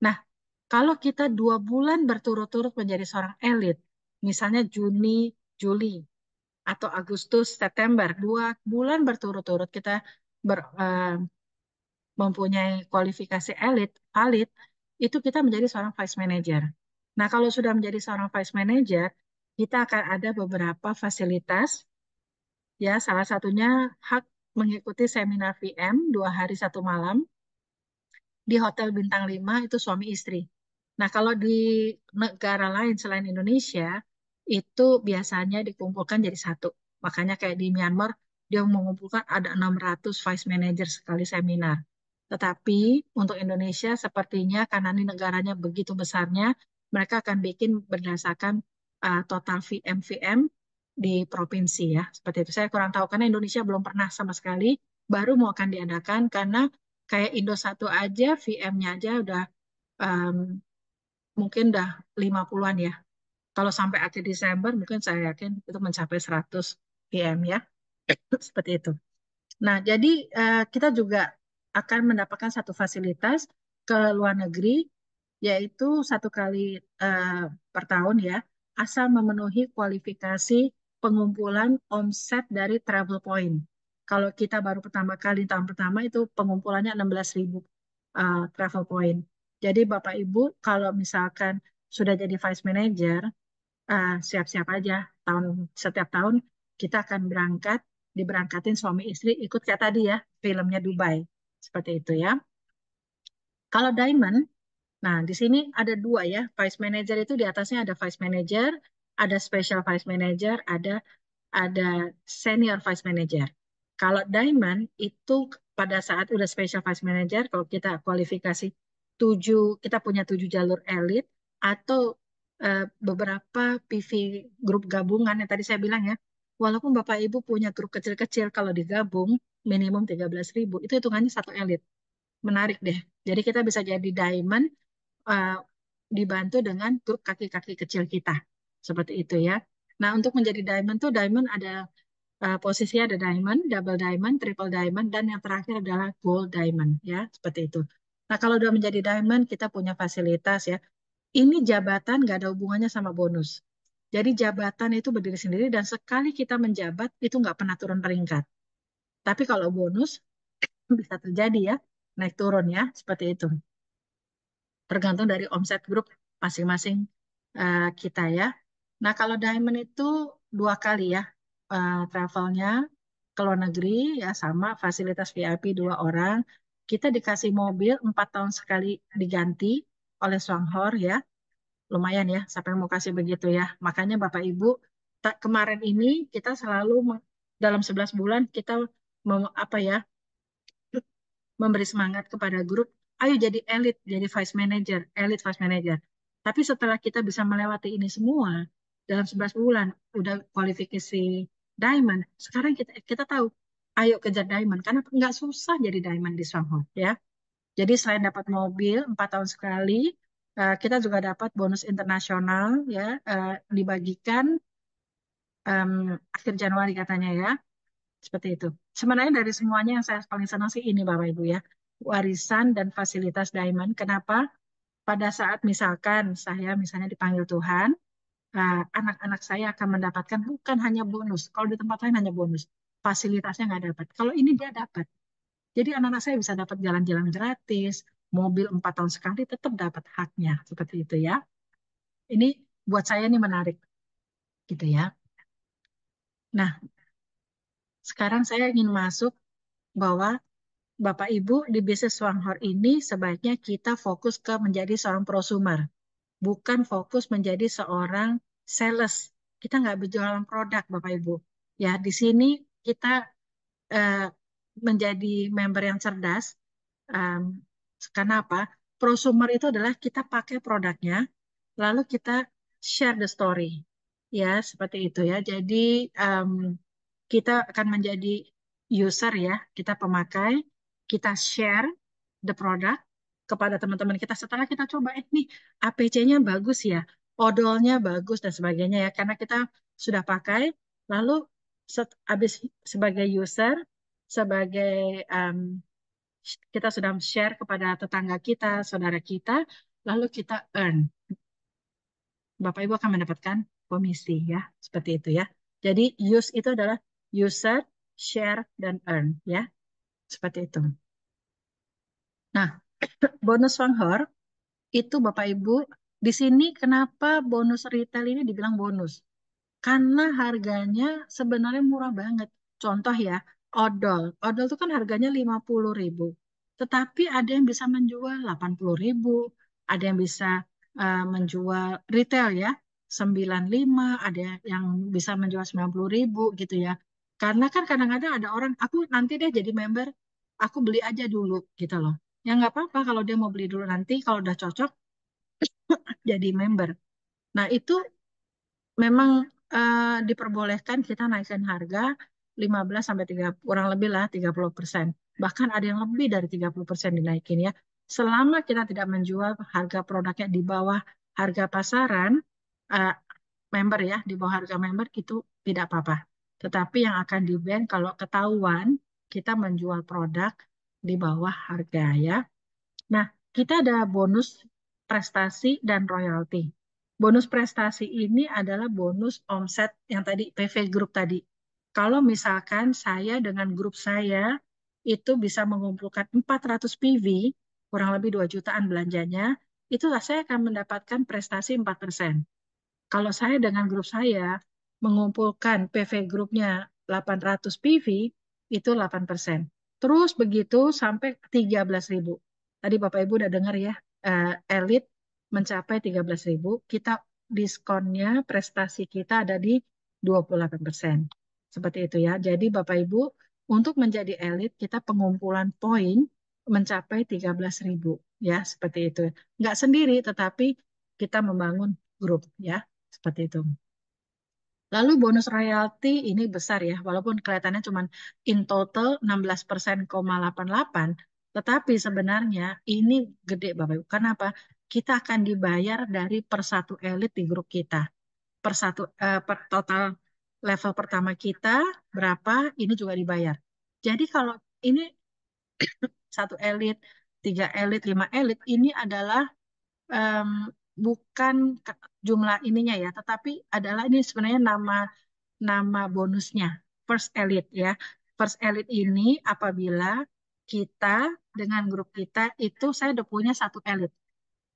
Nah, kalau kita 2 bulan berturut-turut menjadi seorang elit, misalnya Juni, Juli, atau Agustus, September, 2 bulan berturut-turut kita mempunyai kualifikasi elit, valid, itu kita menjadi seorang vice manager. Nah, kalau sudah menjadi seorang vice manager, kita akan ada beberapa fasilitas, ya, salah satunya hak mengikuti seminar VM 2 hari 1 malam, di Hotel Bintang 5 itu suami istri. Nah, kalau di negara lain selain Indonesia, itu biasanya dikumpulkan jadi satu. Makanya kayak di Myanmar, dia mengumpulkan ada 600 vice manager sekali seminar. Tetapi untuk Indonesia sepertinya karena ini negaranya begitu besarnya, mereka akan bikin berdasarkan total VM-VM di provinsi ya. Seperti itu. Saya kurang tahu karena Indonesia belum pernah sama sekali, baru mau akan diadakan karena kayak Indosat aja, VM-nya aja udah em, mungkin udah 50-an ya. Kalau sampai akhir Desember mungkin saya yakin itu mencapai 100 VM ya. Seperti itu. Nah, jadi kita juga akan mendapatkan satu fasilitas ke luar negeri, yaitu 1 kali per tahun ya, asal memenuhi kualifikasi pengumpulan omset dari travel point. Kalau kita baru pertama kali tahun pertama itu pengumpulannya 16.000 travel point. Jadi Bapak Ibu kalau misalkan sudah jadi vice manager, siap-siap aja setiap tahun kita akan diberangkatin suami istri ikut kayak tadi ya filmnya Dubai seperti itu ya. Kalau diamond, nah di sini ada dua ya, vice manager itu di atasnya ada vice manager, ada special vice manager, ada ada senior vice manager. Kalau diamond itu pada saat udah special vice manager, kalau kita kualifikasi kita punya 7 jalur elit atau beberapa PV grup gabungan yang tadi saya bilang ya, walaupun Bapak Ibu punya grup kecil-kecil, kalau digabung minimum 13.000, itu hitungannya satu elit. Menarik deh. Jadi kita bisa jadi diamond uh, dibantu dengan grup kaki-kaki kecil kita. Seperti itu ya. Nah, untuk menjadi diamond tuh diamond ada posisinya ada diamond, double diamond, triple diamond, dan yang terakhir adalah gold diamond ya, seperti itu. Nah, kalau udah menjadi diamond, kita punya fasilitas ya. Ini jabatan nggak ada hubungannya sama bonus. Jadi jabatan itu berdiri sendiri dan sekali kita menjabat itu nggak pernah turun peringkat. Tapi kalau bonus bisa terjadi ya, naik turun ya, seperti itu. Tergantung dari omset grup masing-masing kita ya. Nah, kalau diamond itu 2 kali ya travelnya ke luar negeri ya, sama fasilitas VIP 2 orang. Kita dikasih mobil 4 tahun sekali diganti oleh Songhor ya, lumayan ya. Siapa yang mau kasih begitu ya? Makanya Bapak Ibu kemarin ini kita selalu dalam 11 bulan kita apa ya, memberi semangat kepada grup, ayo jadi elit, jadi vice manager, elit vice manager. Tapi setelah kita bisa melewati ini semua, dalam 11 bulan, udah kualifikasi diamond, sekarang kita tahu, ayo kejar diamond, karena nggak susah jadi diamond di Shanghai, ya. Jadi selain dapat mobil 4 tahun sekali, kita juga dapat bonus internasional, ya, dibagikan em, akhir Januari katanya ya. Seperti itu. Sebenarnya dari semuanya yang saya paling senang sih ini Bapak Ibu ya. Warisan dan fasilitas Diamond. Kenapa? Pada saat misalkan saya misalnya dipanggil Tuhan, anak-anak saya akan mendapatkan bukan hanya bonus. Kalau di tempat lain hanya bonus. Fasilitasnya nggak dapat. Kalau ini dia dapat. Jadi anak-anak saya bisa dapat jalan-jalan gratis, mobil 4 tahun sekali tetap dapat haknya. Seperti itu ya. Ini buat saya ini menarik gitu ya. Nah, sekarang saya ingin masuk bahwa Bapak Ibu di bisnis Swanghor ini sebaiknya kita fokus ke menjadi seorang prosumer, bukan fokus menjadi seorang sales. Kita nggak berjualan produk, Bapak Ibu. Ya, di sini kita eh, menjadi member yang cerdas. Em, karena apa? Prosumer itu adalah kita pakai produknya, lalu kita share the story. Ya, seperti itu ya. Jadi em, kita akan menjadi user ya, kita pemakai, kita share the product kepada teman-teman kita setelah kita coba, nih APC-nya bagus ya, odolnya bagus dan sebagainya ya, karena kita sudah pakai, lalu habis sebagai user, sebagai em, kita sudah share kepada tetangga kita, saudara kita, lalu kita earn. Bapak Ibu akan mendapatkan komisi ya, seperti itu ya. Jadi use itu adalah user, share, dan earn ya, seperti itu. Nah, bonus Songhor itu Bapak Ibu, di sini kenapa bonus retail ini dibilang bonus? Karena harganya sebenarnya murah banget. Contoh ya, odol. Odol itu kan harganya 50.000. Tetapi ada yang bisa menjual 80.000. Ada yang bisa menjual retail ya, 95. Ada yang bisa menjual 90.000 gitu ya. Karena kan kadang-kadang ada orang, aku nanti deh jadi member, aku beli aja dulu gitu loh. Ya nggak apa-apa kalau dia mau beli dulu nanti, kalau udah cocok jadi member. Nah itu memang diperbolehkan kita naikkan harga 15 sampai 3 kurang lebih lah 30%. Bahkan ada yang lebih dari 30% dinaikin ya. Selama kita tidak menjual harga produknya di bawah harga pasaran eh, member ya, di bawah harga member itu tidak apa-apa. Tetapi yang akan di-ban kalau ketahuan kita menjual produk di bawah harga ya. Nah, kita ada bonus prestasi dan royalti. Bonus prestasi ini adalah bonus omset yang tadi PV Group tadi. Kalau misalkan saya dengan grup saya itu bisa mengumpulkan 400 PV, kurang lebih 2 jutaan belanjanya, itulah saya akan mendapatkan prestasi 4%. Kalau saya dengan grup saya mengumpulkan PV grupnya 800 PV, itu 8%. Terus begitu sampai 13.000. Tadi Bapak Ibu udah dengar ya, elit mencapai 13.000, kita diskonnya prestasi kita ada di 28%. Seperti itu ya. Jadi Bapak Ibu, untuk menjadi elit kita pengumpulan poin mencapai 13.000 ya, seperti itu. Nggak sendiri, tetapi kita membangun grup ya, seperti itu. Lalu bonus royalti ini besar ya, walaupun kelihatannya cuma in total 16,88%, tetapi sebenarnya ini gede Bapak Ibu. Kenapa? Kita akan dibayar dari per satu elit di grup kita. Per total level pertama kita berapa, ini juga dibayar. Jadi kalau ini satu elit, tiga elit, lima elit, ini adalah em, bukan jumlah ininya ya, tetapi adalah ini sebenarnya nama bonusnya, first elite ya. First elite ini apabila kita dengan grup kita itu saya udah punya satu elite.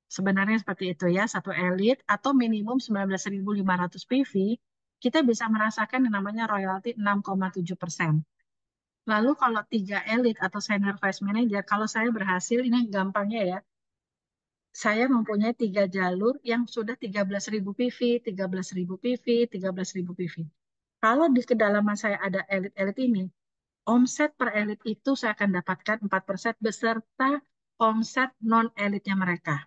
Sebenarnya seperti itu ya, satu elite atau minimum 19.500 PV, kita bisa merasakan yang namanya royalti 6,7%. Lalu kalau tiga elite atau senior vice manager, kalau saya berhasil, ini gampangnya ya, saya mempunyai tiga jalur yang sudah 13.000 PV, 13.000 PV, 13.000 PV. Kalau di kedalaman saya ada elit-elit ini, omset per elit itu saya akan dapatkan 4% beserta omset non-elitnya mereka.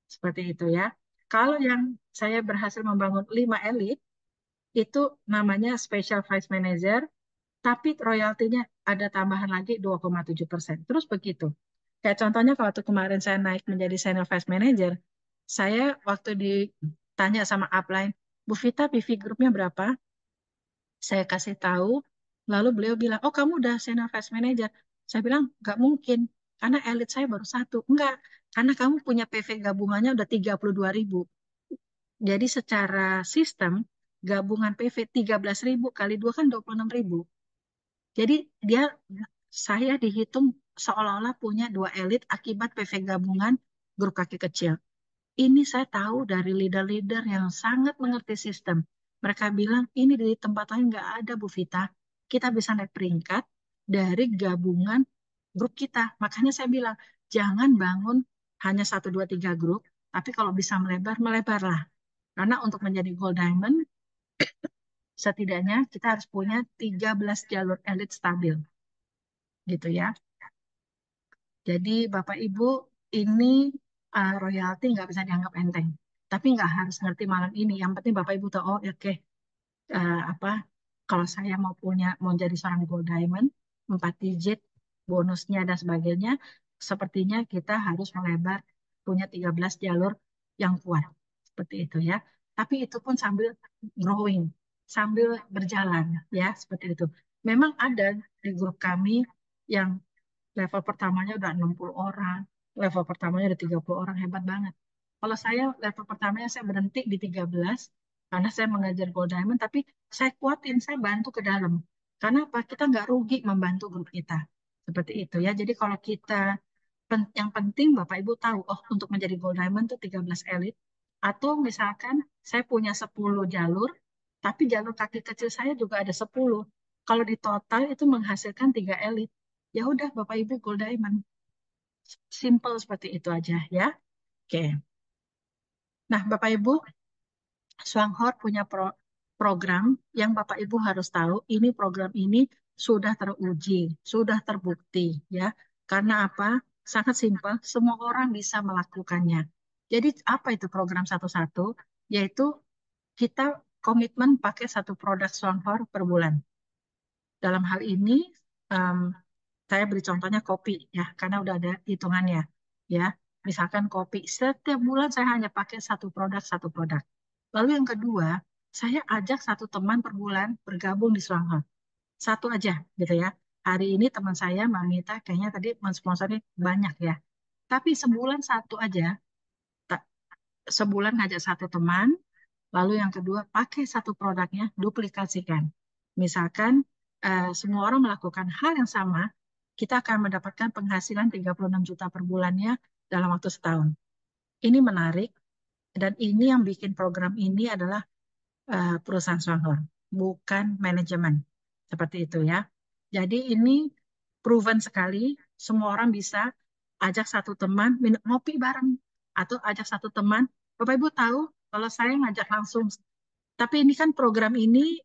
Seperti itu ya. Kalau yang saya berhasil membangun 5 elit, itu namanya Special Vice Manager, tapi royaltinya ada tambahan lagi 2,7%. Terus begitu. Kayak contohnya kalau waktu kemarin saya naik menjadi Senior Vice Manager, saya waktu ditanya sama upline, Bu Vita PV grupnya berapa? Saya kasih tahu, lalu beliau bilang, oh kamu udah senior vice manager. Saya bilang, nggak mungkin, karena elit saya baru satu. Enggak, karena kamu punya PV gabungannya udah 32.000. Jadi secara sistem, gabungan PV 13.000 kali 2 kan 26.000. Jadi dia saya dihitung seolah-olah punya dua elit akibat PV gabungan grup kaki kecil. Ini saya tahu dari leader-leader yang sangat mengerti sistem. Mereka bilang, ini di tempat lain nggak ada, Bu Vita. Kita bisa naik peringkat dari gabungan grup kita. Makanya saya bilang, jangan bangun hanya satu, dua, tiga grup, tapi kalau bisa melebar, melebarlah. Karena untuk menjadi Gold Diamond, setidaknya kita harus punya 13 jalur elit stabil. Gitu ya. Jadi Bapak Ibu, ini royalti nggak bisa dianggap enteng. Tapi nggak harus ngerti malam ini. Yang penting Bapak Ibu tahu, oh oke, apa kalau saya mau jadi seorang gold diamond, 4 digit bonusnya dan sebagainya, sepertinya kita harus melebar punya 13 jalur yang kuat. Seperti itu ya. Tapi itu pun sambil growing, sambil berjalan ya, seperti itu. Memang ada di grup kami yang level pertamanya udah 60 orang, level pertamanya udah 30 orang, hebat banget. Kalau saya level pertamanya saya berhenti di 13 karena saya mengajar Gold Diamond, tapi saya kuatin, saya bantu ke dalam. Karena apa? Kita nggak rugi membantu grup kita. Seperti itu ya. Jadi kalau kita, yang penting Bapak Ibu tahu, oh untuk menjadi Gold Diamond tuh 13 elit. Atau misalkan saya punya 10 jalur, tapi jalur kaki kecil saya juga ada 10. Kalau di total itu menghasilkan 3 elit. Ya udah Bapak Ibu Gold Diamond. Simple seperti itu aja ya. Oke. Nah, Bapak Ibu, Swanghor punya program yang Bapak Ibu harus tahu, ini program ini sudah teruji, sudah terbukti ya. Karena apa? Sangat simpel, semua orang bisa melakukannya. Jadi apa itu program satu-satu? Yaitu kita komitmen pakai satu produk Swanghor per bulan. Dalam hal ini, em, saya beri contohnya kopi ya, karena udah ada hitungannya ya. Misalkan kopi, setiap bulan saya hanya pakai satu produk, satu produk. Lalu yang kedua, saya ajak satu teman per bulan bergabung di Swanghor. Satu aja gitu ya. Hari ini teman saya, Mamita, kayaknya tadi mensponsori banyak ya. Tapi sebulan satu aja, tak- sebulan ngajak satu teman, lalu yang kedua pakai satu produknya, duplikasikan. Misalkan semua orang melakukan hal yang sama, kita akan mendapatkan penghasilan 36 juta per bulannya dalam waktu setahun. Ini menarik, dan ini yang bikin program ini adalah perusahaan Swanghor, bukan manajemen. Seperti itu ya. Jadi ini proven sekali, semua orang bisa ajak satu teman minum ngopi bareng atau ajak satu teman. Bapak Ibu tahu kalau saya ngajak langsung, tapi ini kan program ini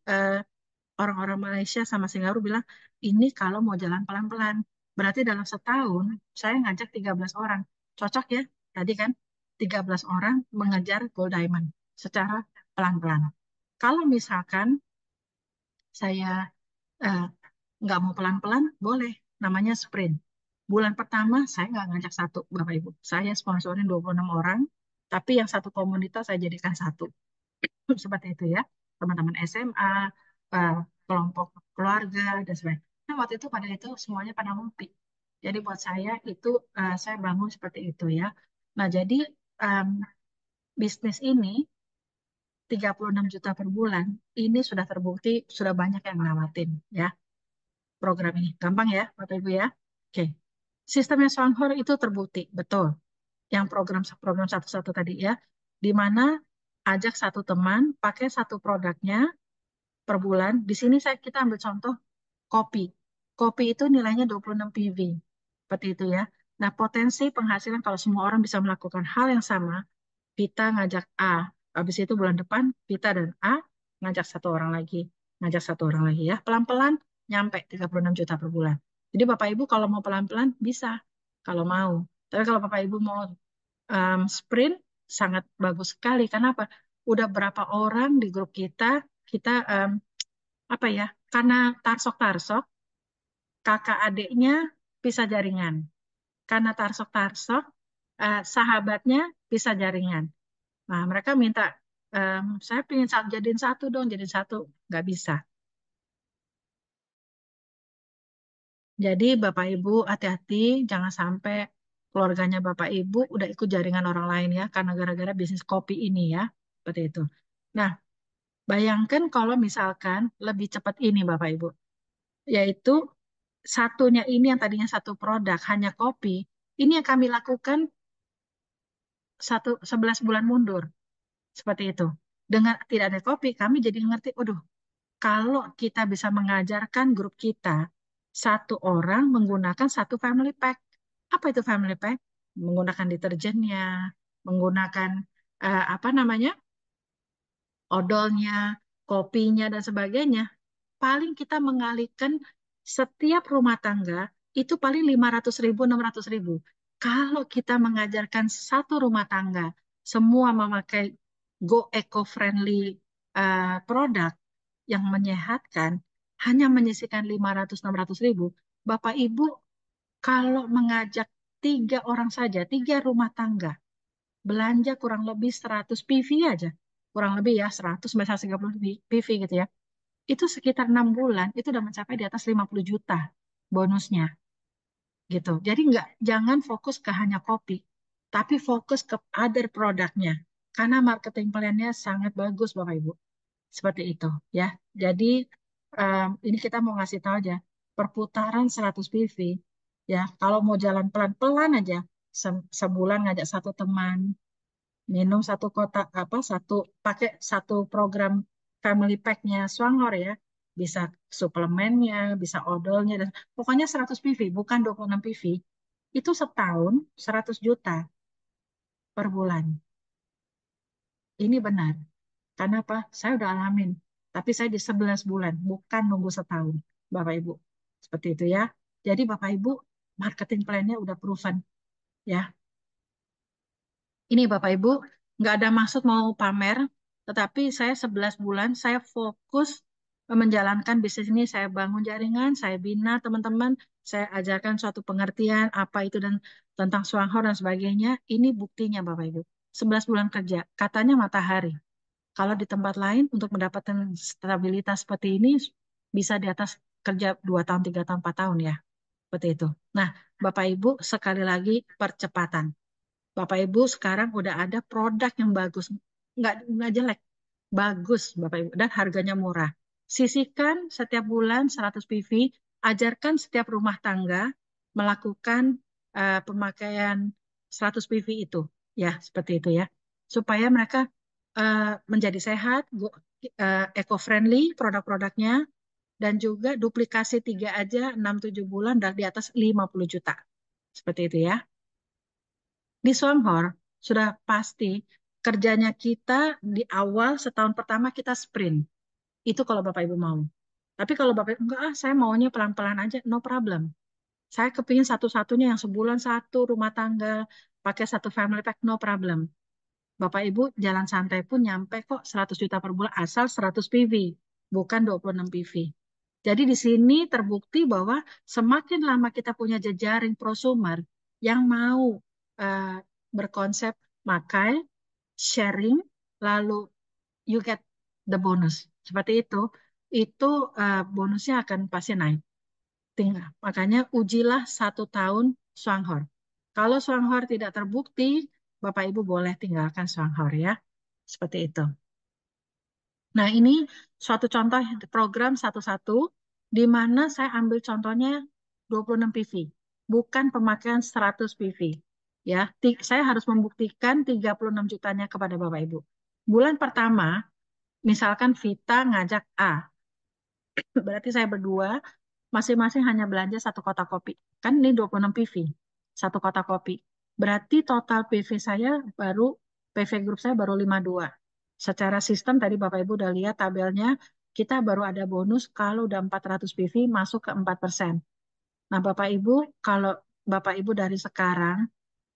orang-orang Malaysia sama Singapura bilang, ini kalau mau jalan pelan-pelan. Berarti dalam setahun, saya ngajak 13 orang. Cocok ya? Tadi kan 13 orang mengejar gold diamond secara pelan-pelan. Kalau misalkan saya eh, nggak mau pelan-pelan, boleh. Namanya sprint. Bulan pertama, saya nggak ngajak satu, Bapak Ibu. Saya sponsorin 26 orang, tapi yang satu komunitas saya jadikan satu. Seperti itu ya. Teman-teman SMA, eh, kelompok keluarga, dan sebagainya. Nah, waktu itu pada itu semuanya pada ngopi. Jadi buat saya itu, saya bangun seperti itu ya. Nah, jadi em, bisnis ini 36 juta per bulan, ini sudah terbukti, sudah banyak yang ngelewatin ya program ini. Gampang ya, Bapak Ibu ya. Oke. Sistemnya Swanghor itu terbukti, betul. Yang program satu-satu tadi ya, di mana ajak satu teman, pakai satu produknya per bulan. Di sini kita ambil contoh kopi. Kopi itu nilainya 26 PV. Seperti itu ya. Nah, potensi penghasilan kalau semua orang bisa melakukan hal yang sama, kita ngajak A. Habis itu bulan depan kita dan A ngajak satu orang lagi. Ngajak satu orang lagi ya. Pelan-pelan nyampe 36 juta per bulan. Jadi Bapak Ibu kalau mau pelan-pelan bisa. Kalau mau. Tapi kalau Bapak Ibu mau sprint sangat bagus sekali. Kenapa? Udah berapa orang di grup kita apa ya? Karena tarsok-tarsok, kakak adiknya bisa jaringan. Karena tarsok-tarsok, sahabatnya bisa jaringan. Nah, mereka minta, saya pengen jadiin satu dong, jadiin satu. Nggak bisa. Jadi Bapak Ibu hati-hati, jangan sampai keluarganya Bapak Ibu udah ikut jaringan orang lain ya, karena gara-gara bisnis kopi ini ya. Seperti itu. Nah, bayangkan kalau misalkan lebih cepat ini Bapak Ibu, yaitu satunya ini yang tadinya satu produk, hanya kopi, ini yang kami lakukan 11 bulan mundur. Seperti itu. Dengan tidak ada kopi, kami jadi ngerti, waduh, kalau kita bisa mengajarkan grup kita satu orang menggunakan satu family pack. Apa itu family pack? Menggunakan deterjennya, menggunakan apa namanya? Odolnya, kopinya dan sebagainya. Paling kita mengalihkan setiap rumah tangga itu paling 500.000, 600.000. Kalau kita mengajarkan satu rumah tangga semua memakai go eco-friendly produk yang menyehatkan, hanya menyisihkan 500-600.000, Bapak Ibu kalau mengajak 3 orang saja, 3 rumah tangga, belanja kurang lebih 100 PV aja, kurang lebih ya 100 sampai 130 PV gitu ya, itu sekitar 6 bulan itu udah mencapai di atas 50 juta bonusnya gitu. Jadi jangan fokus ke hanya kopi, tapi fokus ke other produknya. Karena marketing plan-nya sangat bagus Bapak Ibu. Seperti itu ya. Jadi ini kita mau ngasih tahu aja perputaran 100 PV ya. Kalau mau jalan pelan-pelan aja sebulan ngajak satu teman minum satu kotak apa satu pakai satu program family pack-nya Swanghor ya. Bisa suplemennya, bisa odolnya dan pokoknya 100 PV bukan 26 PV. Itu setahun 100 juta per bulan. Ini benar. Karena apa? Saya udah alamin. Tapi saya di 11 bulan, bukan nunggu setahun. Bapak Ibu. Seperti itu ya. Jadi Bapak Ibu, marketing plan-nya udah proven. Ya. Ini Bapak Ibu, nggak ada maksud mau pamer, tetapi saya 11 bulan, saya fokus menjalankan bisnis ini. Saya bangun jaringan, saya bina teman-teman, saya ajarkan suatu pengertian, apa itu dan tentang Swanghor dan sebagainya. Ini buktinya Bapak Ibu. 11 bulan kerja, katanya matahari. Kalau di tempat lain untuk mendapatkan stabilitas seperti ini bisa di atas kerja 2 tahun, 3 tahun, 4 tahun ya. Seperti itu. Nah, Bapak Ibu sekali lagi percepatan. Bapak Ibu sekarang udah ada produk yang bagus. Nggak jelek. Bagus Bapak Ibu. Dan harganya murah. Sisihkan setiap bulan 100 PV. Ajarkan setiap rumah tangga melakukan pemakaian 100 PV itu. Ya, seperti itu ya. Supaya mereka menjadi sehat, eco-friendly produk-produknya, dan juga duplikasi 3 aja 6-7 bulan dan di atas 50 juta. Seperti itu ya. Di Songhor sudah pasti kerjanya kita di awal setahun pertama kita sprint. Itu kalau Bapak Ibu mau. Tapi kalau Bapak enggak, saya maunya pelan-pelan aja, no problem. Saya kepingin satu-satunya yang sebulan satu rumah tangga, pakai satu family pack, no problem. Bapak Ibu jalan santai pun nyampe kok 100 juta per bulan asal 100 PV, bukan 26 PV. Jadi di sini terbukti bahwa semakin lama kita punya jejaring prosumer yang mau eh, berkonsep makai, sharing, lalu you get the bonus. Seperti itu bonusnya akan pasti naik. Tinggal. Makanya ujilah 1 tahun Swanghor. Kalau Swanghor tidak terbukti, Bapak Ibu boleh tinggalkan Swanghor ya. Seperti itu. Nah, ini suatu contoh program satu-satu di mana saya ambil contohnya 26 PV, bukan pemakaian 100 PV. Ya, saya harus membuktikan 36 jutanya kepada Bapak Ibu. Bulan pertama, misalkan Vita ngajak A, berarti saya berdua masing-masing hanya belanja satu kotak kopi. Kan ini 26 PV, satu kotak kopi. Berarti total PV saya baru, PV grup saya baru 52. Secara sistem tadi Bapak Ibu udah lihat tabelnya, kita baru ada bonus kalau udah 400 PV masuk ke 4%. Nah Bapak Ibu, kalau Bapak Ibu dari sekarang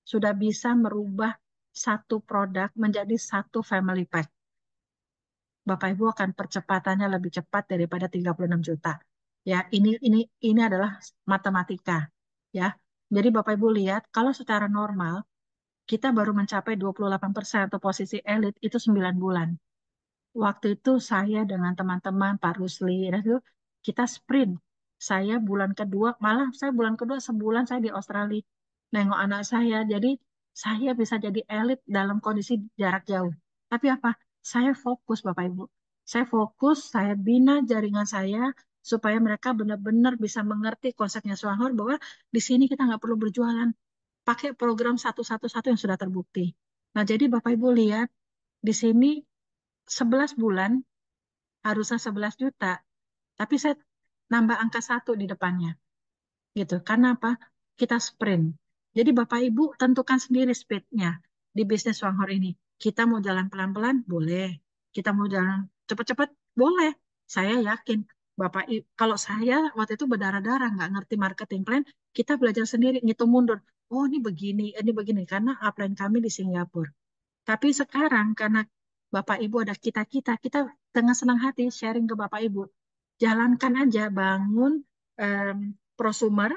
sudah bisa merubah satu produk menjadi satu family pack. Bapak Ibu akan percepatannya lebih cepat daripada 36 juta. Ya, ini adalah matematika, ya. Jadi Bapak Ibu lihat kalau secara normal kita baru mencapai 28% atau posisi elit itu 9 bulan. Waktu itu saya dengan teman-teman Pak Rusli dan itu kita sprint. Saya bulan kedua, malah saya bulan kedua sebulan saya di Australia nengok anak saya. Jadi saya bisa jadi elit dalam kondisi jarak jauh. Tapi apa? Saya fokus Bapak Ibu. Saya fokus, saya bina jaringan saya supaya mereka benar-benar bisa mengerti konsepnya Swanghor bahwa di sini kita nggak perlu berjualan pakai program satu-satu yang sudah terbukti. Nah, jadi Bapak Ibu lihat di sini 11 bulan harusnya 11 juta, tapi saya nambah angka satu di depannya, gitu. Karena apa? Kita sprint. Jadi Bapak Ibu tentukan sendiri speednya di bisnis Wanghor ini. Kita mau jalan pelan-pelan, boleh. Kita mau jalan cepat-cepat, boleh. Saya yakin kalau saya waktu itu berdarah-darah nggak ngerti marketing plan, kita belajar sendiri, ngitung mundur. Oh ini begini, karena upline kami di Singapura. Tapi sekarang karena Bapak Ibu ada kita-kita, kita dengan senang hati sharing ke Bapak Ibu. Jalankan aja, bangun em, prosumer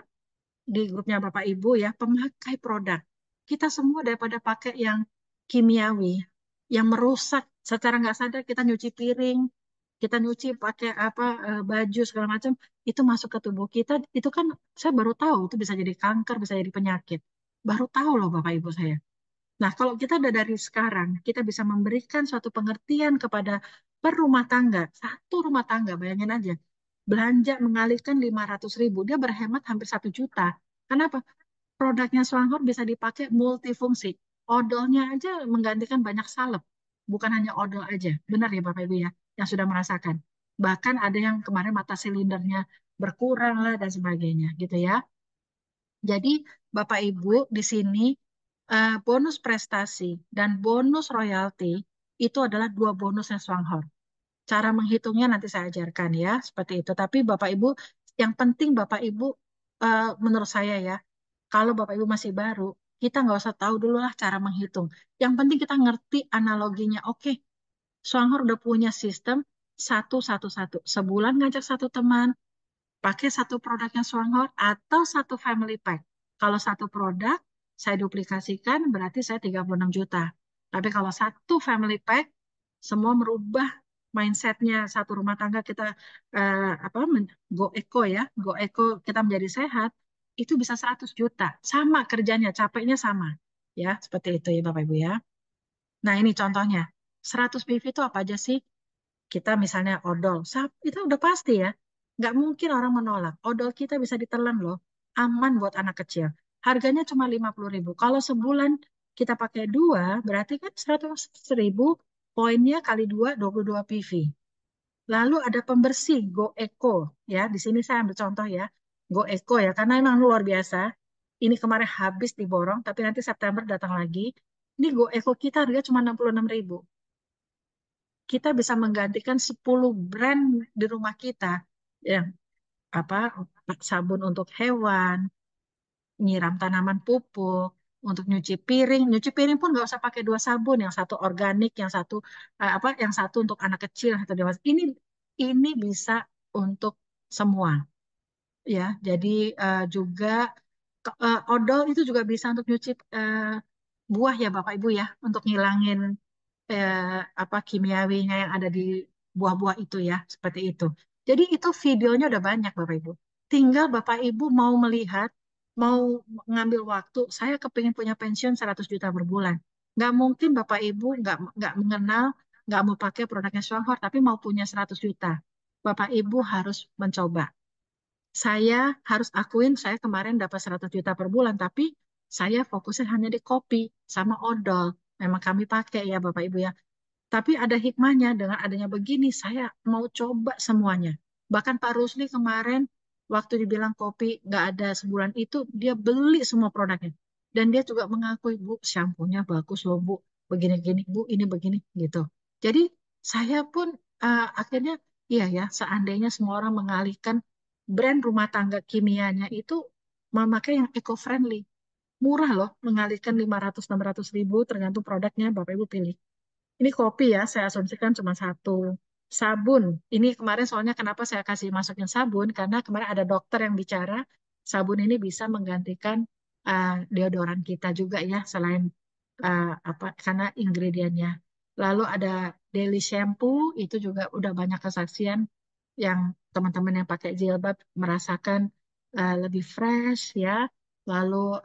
di grupnya Bapak Ibu ya, pemakai produk. Kita semua daripada pakai yang kimiawi, yang merusak secara nggak sadar kita nyuci piring, kita nyuci pakai apa baju segala macam, itu masuk ke tubuh kita, itu kan saya baru tahu itu bisa jadi kanker, bisa jadi penyakit. Baru tahu loh Bapak Ibu saya. Nah, kalau kita udah dari sekarang, kita bisa memberikan suatu pengertian kepada per rumah tangga, satu rumah tangga, bayangin aja, belanja mengalihkan 500.000, dia berhemat hampir 1 juta. Kenapa? Produknya Swanghor bisa dipakai multifungsi. Odolnya aja menggantikan banyak salep, bukan hanya odol aja. Benar ya Bapak Ibu ya, yang sudah merasakan. Bahkan ada yang kemarin mata silindernya berkurang lah dan sebagainya, gitu ya. Jadi Bapak Ibu di sini bonus prestasi dan bonus royalti itu adalah dua bonusnya Swanghor. Cara menghitungnya nanti saya ajarkan ya, seperti itu. Tapi Bapak Ibu, yang penting Bapak Ibu, menurut saya ya, kalau Bapak Ibu masih baru, kita nggak usah tahu dulu lah cara menghitung. Yang penting kita ngerti analoginya. Oke, Swanghor udah punya sistem satu satu satu. Sebulan ngajak satu teman, pakai satu produknya Swanghor atau satu family pack. Kalau satu produk saya duplikasikan berarti saya 36 juta. Tapi kalau satu family pack semua merubah mindsetnya satu rumah tangga kita apa go eco ya, go eco kita menjadi sehat itu bisa 100 juta. Sama kerjanya, capeknya sama. Ya, seperti itu ya Bapak Ibu ya. Nah, ini contohnya. 100 PV itu apa aja sih? Kita misalnya odol, itu udah pasti ya. Nggak mungkin orang menolak. Odol kita bisa ditelan loh. Aman buat anak kecil. Harganya cuma 50.000. Kalau sebulan kita pakai dua, berarti kan 100.000, poinnya kali dua, 22 PV. Lalu ada pembersih, Go Eco. Ya, di sini saya ambil contoh ya. Go Eco ya, karena emang luar biasa. Ini kemarin habis diborong, tapi nanti September datang lagi. Ini Go Eco kita harga cuma 66.000. Kita bisa menggantikan 10 brand di rumah kita yang apa sabun untuk hewan, nyiram tanaman pupuk, untuk nyuci piring. Nyuci piring pun nggak usah pakai dua sabun, yang satu organik, yang satu yang satu untuk anak kecil, yang satu dewasa. Ini bisa untuk semua, ya. Jadi juga odol itu juga bisa untuk nyuci buah ya Bapak Ibu ya, untuk ngilangin eh, kimiawinya yang ada di buah-buah itu ya, seperti itu. Jadi itu videonya udah banyak Bapak Ibu. Tinggal Bapak Ibu mau melihat, mau ngambil waktu, saya kepingin punya pensiun 100 juta per bulan. Nggak mungkin Bapak Ibu nggak mengenal, nggak mau pakai produknya Swanghor, tapi mau punya 100 juta. Bapak Ibu harus mencoba. Saya harus akuin saya kemarin dapat 100 juta per bulan, tapi saya fokusnya hanya di kopi sama odol. Memang kami pakai ya Bapak Ibu ya. Tapi ada hikmahnya dengan adanya begini, saya mau coba semuanya. Bahkan Pak Rusli kemarin waktu dibilang kopi nggak ada sebulan itu, dia beli semua produknya. Dan dia juga mengakui, Bu, shampoo-nya bagus loh, Bu. Begini-gini, Bu, ini begini, gitu. Jadi saya pun akhirnya, iya ya, seandainya semua orang mengalihkan brand rumah tangga kimianya itu memakai yang eco-friendly. Murah loh, mengalihkan 500-600 ribu, tergantung produknya, Bapak Ibu pilih. Ini kopi ya, saya asumsikan cuma satu. Sabun, ini kemarin soalnya kenapa saya kasih masukin sabun, karena kemarin ada dokter yang bicara, sabun ini bisa menggantikan deodoran kita juga ya, selain karena ingredientnya. Lalu ada daily shampoo, itu juga udah banyak kesaksian yang teman-teman yang pakai jilbab merasakan lebih fresh ya. Lalu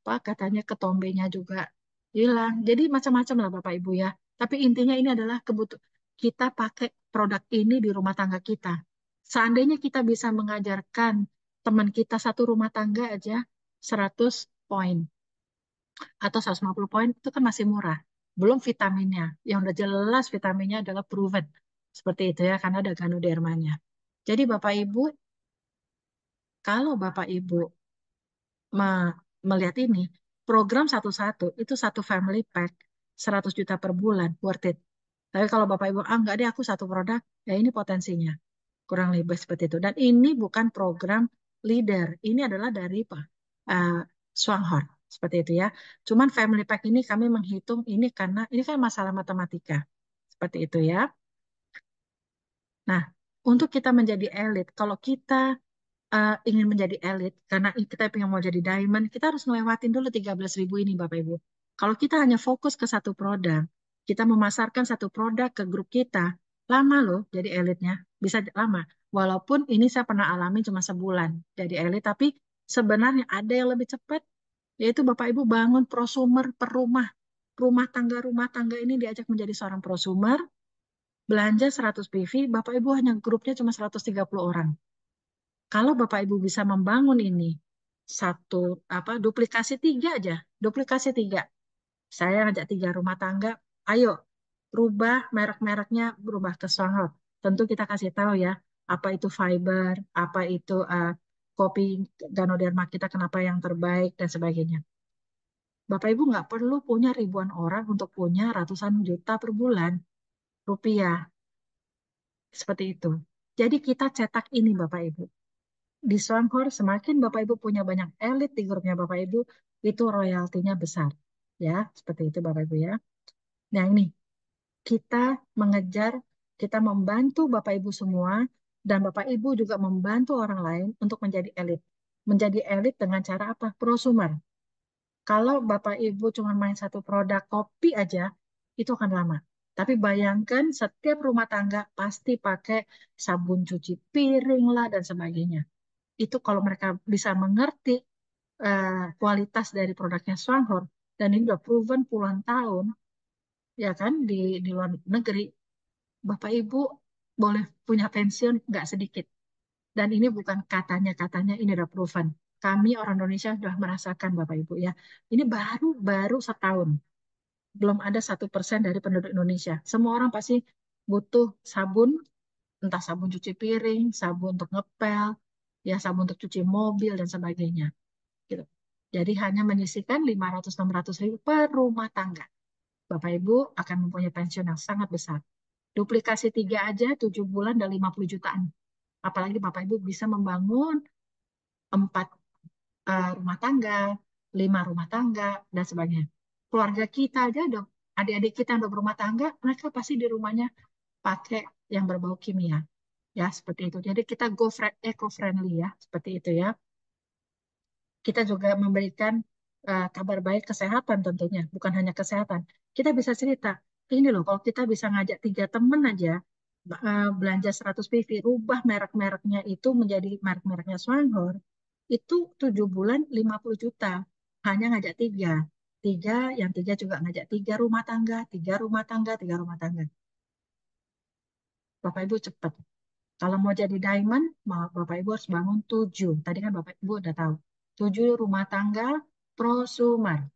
katanya ketombenya juga hilang. Jadi macam-macam lah Bapak Ibu ya. Tapi intinya ini adalah kita pakai produk ini di rumah tangga kita. Seandainya kita bisa mengajarkan teman kita satu rumah tangga aja 100 poin atau 150 poin itu kan masih murah. Belum vitaminnya. Yang udah jelas vitaminnya adalah proven. Seperti itu ya, karena ada ganodermanya. Jadi Bapak Ibu, kalau Bapak Ibu melihat ini, program satu-satu itu satu family pack 100 juta per bulan, worth it. Tapi kalau Bapak Ibu, enggak deh aku satu produk, ya ini potensinya. Kurang lebih seperti itu. Dan ini bukan program leader, ini adalah dari Pak Swanghor, seperti itu ya. Cuman family pack ini kami menghitung ini karena ini kan masalah matematika, seperti itu ya. Nah, untuk kita menjadi elit, kalau kita ingin menjadi elit, karena kita ingin mau jadi diamond, kita harus ngelewatin dulu 13 ribu ini, Bapak Ibu. Kalau kita hanya fokus ke satu produk, kita memasarkan satu produk ke grup kita, lama loh jadi elitnya, bisa lama. Walaupun ini saya pernah alami cuma sebulan jadi elit, tapi sebenarnya ada yang lebih cepat, yaitu Bapak Ibu bangun prosumer per rumah. Rumah tangga ini diajak menjadi seorang prosumer, belanja 100 PV, Bapak Ibu hanya grupnya cuma 130 orang. Kalau Bapak Ibu bisa membangun ini satu duplikasi tiga aja, duplikasi tiga. Saya ngajak 3 rumah tangga, ayo rubah merek-mereknya, berubah ke Songhout. Tentu kita kasih tahu ya, apa itu fiber, apa itu kopi Ganoderma kita kenapa yang terbaik dan sebagainya. Bapak Ibu nggak perlu punya ribuan orang untuk punya ratusan juta per bulan rupiah, seperti itu. Jadi kita cetak ini Bapak Ibu. Di Swanghor semakin Bapak Ibu punya banyak elit di grupnya Bapak Ibu, itu royaltinya besar. Ya, seperti itu Bapak Ibu ya. Nah ini, kita mengejar, kita membantu Bapak Ibu semua, dan Bapak Ibu juga membantu orang lain untuk menjadi elit. Menjadi elit dengan cara apa? Prosumer. Kalau Bapak Ibu cuma main satu produk kopi aja, itu akan lama. Tapi bayangkan setiap rumah tangga pasti pakai sabun cuci piring lah dan sebagainya. Itu kalau mereka bisa mengerti kualitas dari produknya Swanghor, dan ini udah proven puluhan tahun, ya kan, di luar negeri, Bapak Ibu boleh punya pensiun nggak sedikit. Dan ini bukan katanya-katanya, ini udah proven. Kami orang Indonesia sudah merasakan Bapak Ibu ya. Ini baru setahun. Belum ada 1% dari penduduk Indonesia. Semua orang pasti butuh sabun, entah sabun cuci piring, sabun untuk ngepel, ya sabun untuk cuci mobil dan sebagainya. Gitu. Jadi hanya menyisihkan 500-600 ribu per rumah tangga. Bapak Ibu akan mempunyai pensiun yang sangat besar. Duplikasi tiga aja 7 bulan dan 50 jutaan. Apalagi Bapak Ibu bisa membangun 4 rumah tangga, 5 rumah tangga, dan sebagainya. Keluarga kita aja udah, adik-adik kita yang udah berumah tangga, mereka pasti di rumahnya pakai yang berbau kimia. Ya, seperti itu. Jadi kita eco-friendly ya, seperti itu ya. Kita juga memberikan kabar baik kesehatan tentunya, bukan hanya kesehatan. Kita bisa cerita, ini loh, kalau kita bisa ngajak 3 temen aja, belanja 100 PV, rubah merek-mereknya itu menjadi merek-mereknya Swanghor, itu 7 bulan 50 juta. Hanya ngajak 3. Yang 3 juga ngajak 3 rumah tangga, 3 rumah tangga, 3 rumah tangga. Bapak Ibu cepat. Kalau mau jadi diamond, Bapak Ibu harus bangun 7. Tadi kan Bapak Ibu udah tahu. 7 rumah tangga prosumer.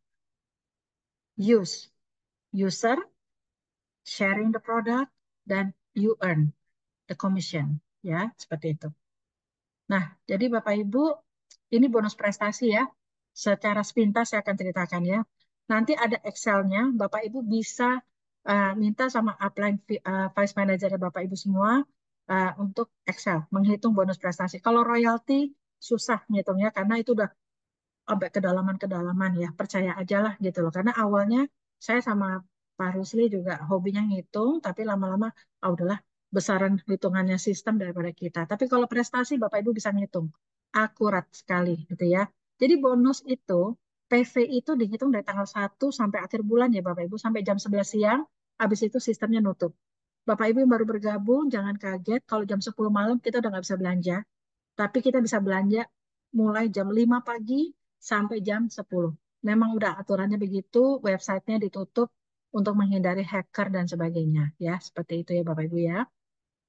Use, user, sharing the product, dan you earn the commission. Ya, seperti itu. Nah, jadi Bapak Ibu, ini bonus prestasi ya. Secara sepintas saya akan ceritakan ya. Nanti ada Excel-nya, Bapak Ibu bisa minta sama upline vice manager Bapak Ibu semua untuk Excel, menghitung bonus prestasi. Kalau royalti susah ngitungnya karena itu udah sampai kedalaman-kedalaman ya. Percaya aja lah gitu loh. Karena awalnya saya sama Pak Rusli juga hobinya ngitung, tapi lama-lama, udahlah, besaran hitungannya sistem daripada kita. Tapi kalau prestasi, Bapak Ibu bisa ngitung. Akurat sekali gitu ya. Jadi bonus itu, PV itu dihitung dari tanggal 1 sampai akhir bulan ya Bapak Ibu, sampai jam 11 siang, habis itu sistemnya nutup. Bapak Ibu yang baru bergabung, jangan kaget kalau jam 10 malam kita udah nggak bisa belanja. Tapi kita bisa belanja mulai jam 5 pagi sampai jam 10. Memang udah aturannya begitu, websitenya ditutup untuk menghindari hacker dan sebagainya. Ya, seperti itu ya Bapak Ibu ya.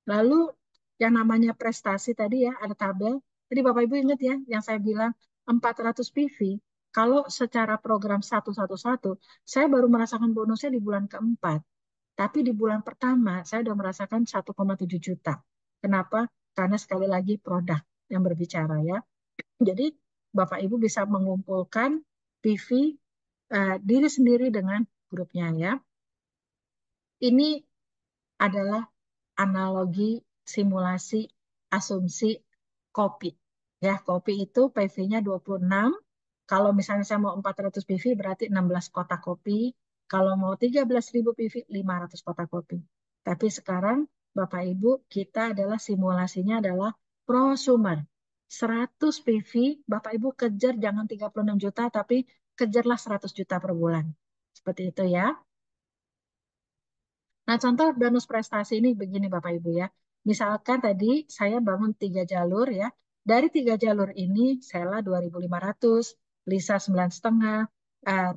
Lalu yang namanya prestasi tadi ya, ada tabel. Jadi Bapak Ibu ingat ya, yang saya bilang 400 PV, kalau secara program 111, saya baru merasakan bonusnya di bulan keempat. Tapi di bulan pertama, saya sudah merasakan 1,7 juta. Kenapa? Karena sekali lagi produk yang berbicara ya. Jadi Bapak Ibu bisa mengumpulkan PV diri sendiri dengan grupnya ya. Ini adalah analogi simulasi asumsi kopi. Ya, kopi itu PV-nya 26. Kalau misalnya saya mau 400 PV berarti 16 kotak kopi. Kalau mau 13.000 PV 500 kotak kopi. Tapi sekarang Bapak Ibu kita adalah simulasinya adalah prosumer. 100 PV Bapak Ibu kejar jangan 36 juta tapi kejarlah 100 juta per bulan. Seperti itu ya. Nah, contoh bonus prestasi ini begini Bapak Ibu ya. Misalkan tadi saya bangun 3 jalur ya. Dari 3 jalur ini, Sela 2.500, Lisa 9,5,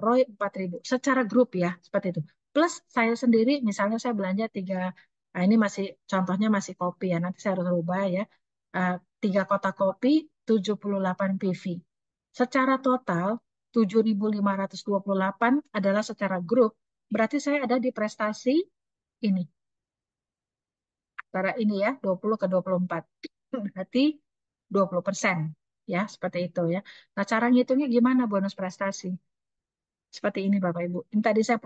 Roy 4.000. Secara grup ya, seperti itu. Plus saya sendiri, misalnya saya belanja 3, nah ini masih contohnya masih kopi ya. Nanti saya harus rubah ya. 3 kotak kopi, 78 PV. Secara total, 7.528 adalah secara grup. Berarti saya ada di prestasi ini, antara ini ya, 20 ke 24. Berarti 20%. Ya, seperti itu ya. Nah, cara ngitungnya gimana bonus prestasi? Seperti ini Bapak Ibu. Ini tadi saya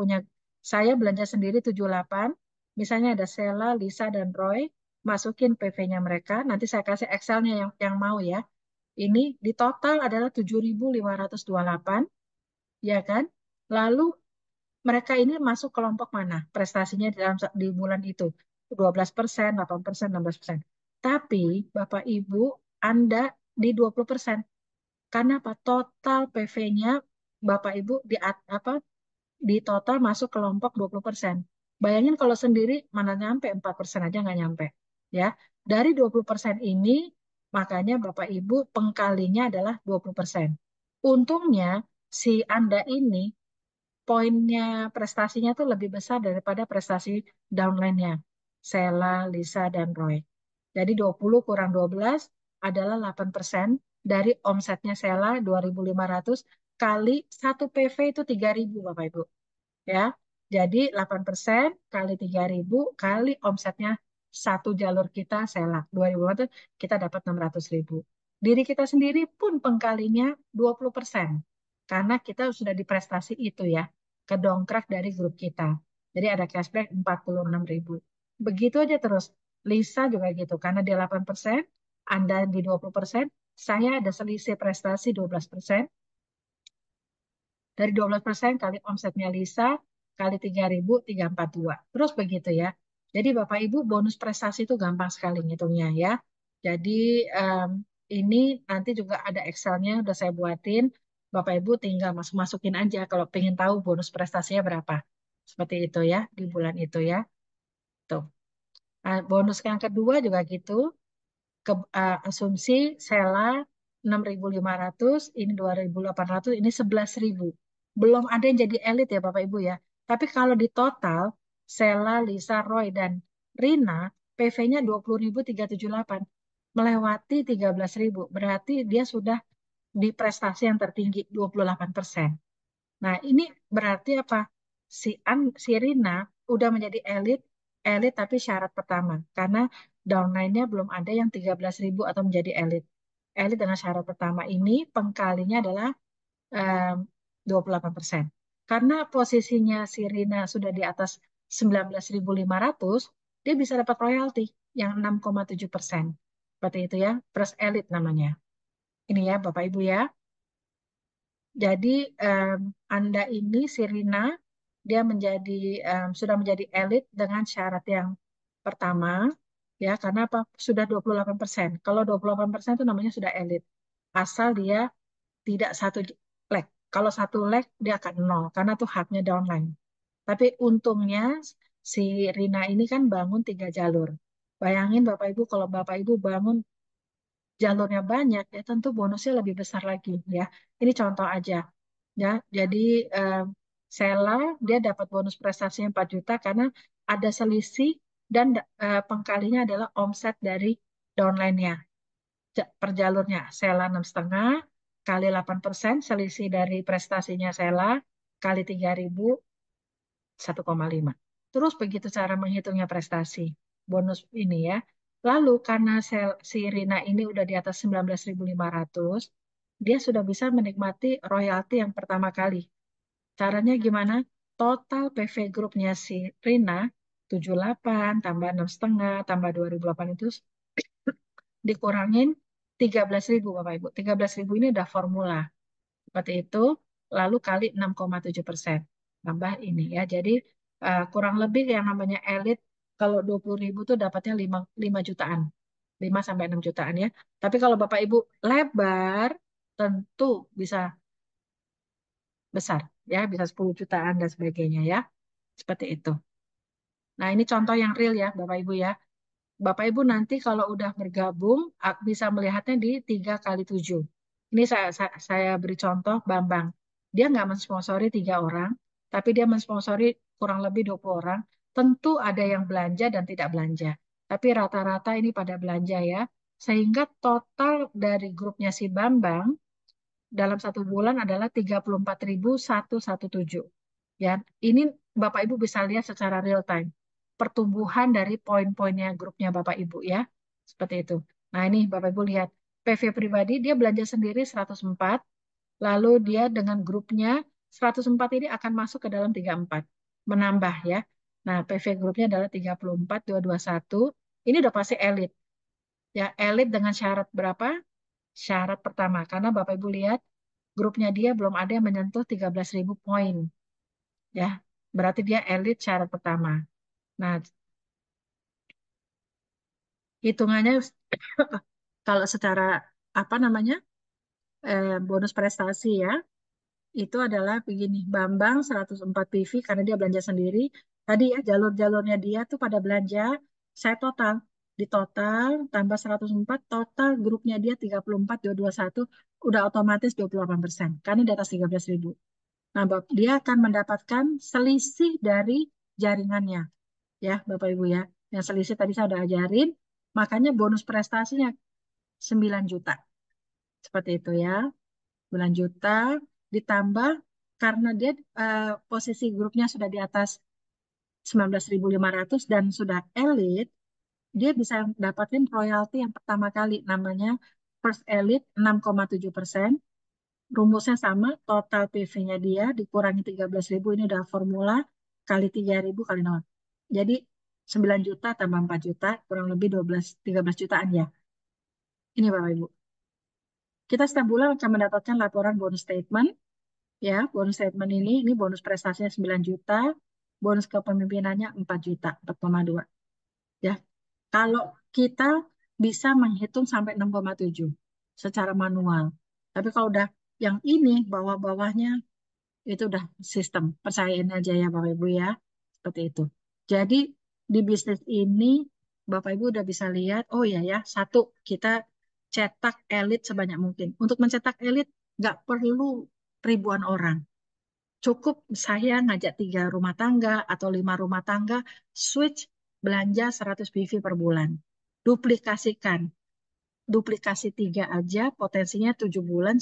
belanja sendiri 78. Misalnya ada Sela, Lisa, dan Roy. Masukin PV-nya mereka. Nanti saya kasih Excel-nya yang mau ya. Ini di total adalah 7.528. Ya kan? Lalu mereka ini masuk kelompok mana? Prestasinya di bulan itu 12%, 8%, 16%. Tapi Bapak Ibu, Anda di 20%. Karena apa? Total PV-nya Bapak Ibu di total masuk kelompok 20%. Bayangin kalau sendiri mana nyampe 4% aja nggak nyampe. Ya, dari 20% ini makanya Bapak Ibu pengkalinya adalah 20%. Untungnya si Anda ini poinnya prestasinya tuh lebih besar daripada prestasi downline-nya. Sela, Lisa, dan Roy. Jadi 20 kurang 12 adalah 8% dari omsetnya Sela 2.500 kali 1 PV itu 3.000 Bapak Ibu. Ya. Jadi 8% kali 3.000 kali omsetnya satu jalur kita Sela 2.500 kita dapat 600.000. Diri kita sendiri pun pengkalinya 20%. Karena kita sudah di prestasi itu ya, kedongkrak dari grup kita. Jadi ada cashback 46.000. Begitu aja terus. Lisa juga gitu, karena dia 8%, Anda di 20%, saya ada selisih prestasi 12%. Dari 12% kali omsetnya Lisa, kali 3.000, 342. Terus begitu ya. Jadi Bapak Ibu bonus prestasi itu gampang sekali ngitungnya ya. Jadi em, ini nanti juga ada Excelnya udah saya buatin. Bapak Ibu tinggal masukin aja kalau pengen tahu bonus prestasinya berapa. Seperti itu ya di bulan itu ya. Tuh. Nah, bonus yang kedua juga gitu asumsi Sela 6.500, ini 2.800, ini 11.000. Belum ada yang jadi elit ya Bapak Ibu ya. Tapi kalau di total, Sela, Lisa, Roy, dan Rina, PV-nya 20.378. Melewati 13.000. Berarti dia sudah di prestasi yang tertinggi, 28%. Nah, ini berarti apa? Si Rina udah menjadi elit, elit tapi syarat pertama. Karena downline-nya belum ada yang 13.000 atau menjadi elit. Elit dengan syarat pertama ini pengkalinya adalah em, 28%. Karena posisinya si Rina sudah di atas 19.500, dia bisa dapat royalti yang 6,7%. Seperti itu ya, plus elit namanya. Ini ya Bapak Ibu ya. Jadi em, Anda ini Sirina dia sudah menjadi elit dengan syarat yang pertama ya karena apa? Sudah 28%. Kalau 28% itu namanya sudah elit. Asal dia tidak satu leg. Kalau satu leg dia akan nol karena itu haknya downline. Tapi untungnya si Rina ini kan bangun 3 jalur. Bayangin Bapak Ibu kalau Bapak Ibu bangun jalurnya banyak ya tentu bonusnya lebih besar lagi ya. Ini contoh aja ya. Jadi eh, Sela dia dapat bonus prestasinya 4 juta karena ada selisih dan pengkalinya adalah omset dari downline-nya per jalurnya. Sela 6,5 kali 8% selisih dari prestasinya Sela kali 3.000 1,5. Terus begitu cara menghitungnya prestasi bonus ini ya. Lalu karena si Rina ini udah di atas 19.500, dia sudah bisa menikmati royalti yang pertama kali. Caranya gimana? Total PV grupnya si Rina 78 tambah 6,5 tambah 2008 itu dikurangin 13.000 Bapak Ibu. 13.000 ini udah formula. Seperti itu, lalu kali 6,7%. Tambah ini ya. Jadi kurang lebih yang namanya elit, kalau 20.000 tuh dapatnya 5 jutaan. 5 sampai 6 jutaan ya. Tapi kalau Bapak Ibu lebar, tentu bisa besar ya. Bisa 10 jutaan dan sebagainya ya. Seperti itu. Nah ini contoh yang real ya Bapak Ibu ya. Bapak Ibu nanti kalau udah bergabung bisa melihatnya di 3 kali 7. Ini saya beri contoh Bambang. Dia nggak mensponsori 3 orang, tapi dia mensponsori kurang lebih 20 orang. Tentu ada yang belanja dan tidak belanja. Tapi rata-rata ini pada belanja ya. Sehingga total dari grupnya si Bambang dalam 1 bulan adalah 34.117. Ya, ini Bapak Ibu bisa lihat secara real time pertumbuhan dari poin-poinnya grupnya Bapak Ibu ya. Seperti itu. Nah, ini Bapak Ibu lihat PV pribadi dia belanja sendiri 104, lalu dia dengan grupnya 104 ini akan masuk ke dalam 34, menambah ya. Nah, PV grupnya adalah 34.221. Ini udah pasti elit. Ya, elit dengan syarat berapa? Syarat pertama, karena Bapak Ibu lihat grupnya dia belum ada yang menyentuh 13.000 poin. Ya, berarti dia elit syarat pertama. Nah, hitungannya kalau secara apa namanya bonus prestasi ya, itu adalah begini, Bambang 104 PV karena dia belanja sendiri. Tadi ya jalur-jalurnya dia tuh pada belanja, saya total. Di total tambah 104 total grupnya dia 34.221 udah otomatis 28% karena di atas 13.000. Nah, dia akan mendapatkan selisih dari jaringannya, ya, Bapak Ibu ya. Yang selisih tadi saya udah ajarin, makanya bonus prestasinya 9 juta. Seperti itu ya. 9 juta ditambah karena dia posisi grupnya sudah di atas 19.500 dan sudah elit, dia bisa dapatin royalti yang pertama kali namanya First Elite 6,7%. Rumusnya sama, total PV-nya dia dikurangi 13.000 ini udah formula kali 3.000 kali 0. Jadi 9 juta tambah 4 juta kurang lebih 13 jutaan ya. Ini Bapak Ibu. Kita setiap bulan akan mendapatkan laporan bonus statement. Ya, bonus statement ini bonus prestasinya 9 juta, bonus kepemimpinannya 4 juta, 4,2. Ya, kalau kita bisa menghitung sampai 6,7 secara manual. Tapi kalau udah yang ini bawah-bawahnya itu udah sistem. Percayain aja ya Bapak Ibu ya. Seperti itu. Jadi di bisnis ini Bapak Ibu udah bisa lihat, oh ya ya, satu, kita cetak elit sebanyak mungkin. Untuk mencetak elit nggak perlu ribuan orang. Cukup saya ngajak 3 rumah tangga atau 5 rumah tangga, switch belanja 100 PV per bulan. Duplikasikan. Duplikasi 3 aja, potensinya 7 bulan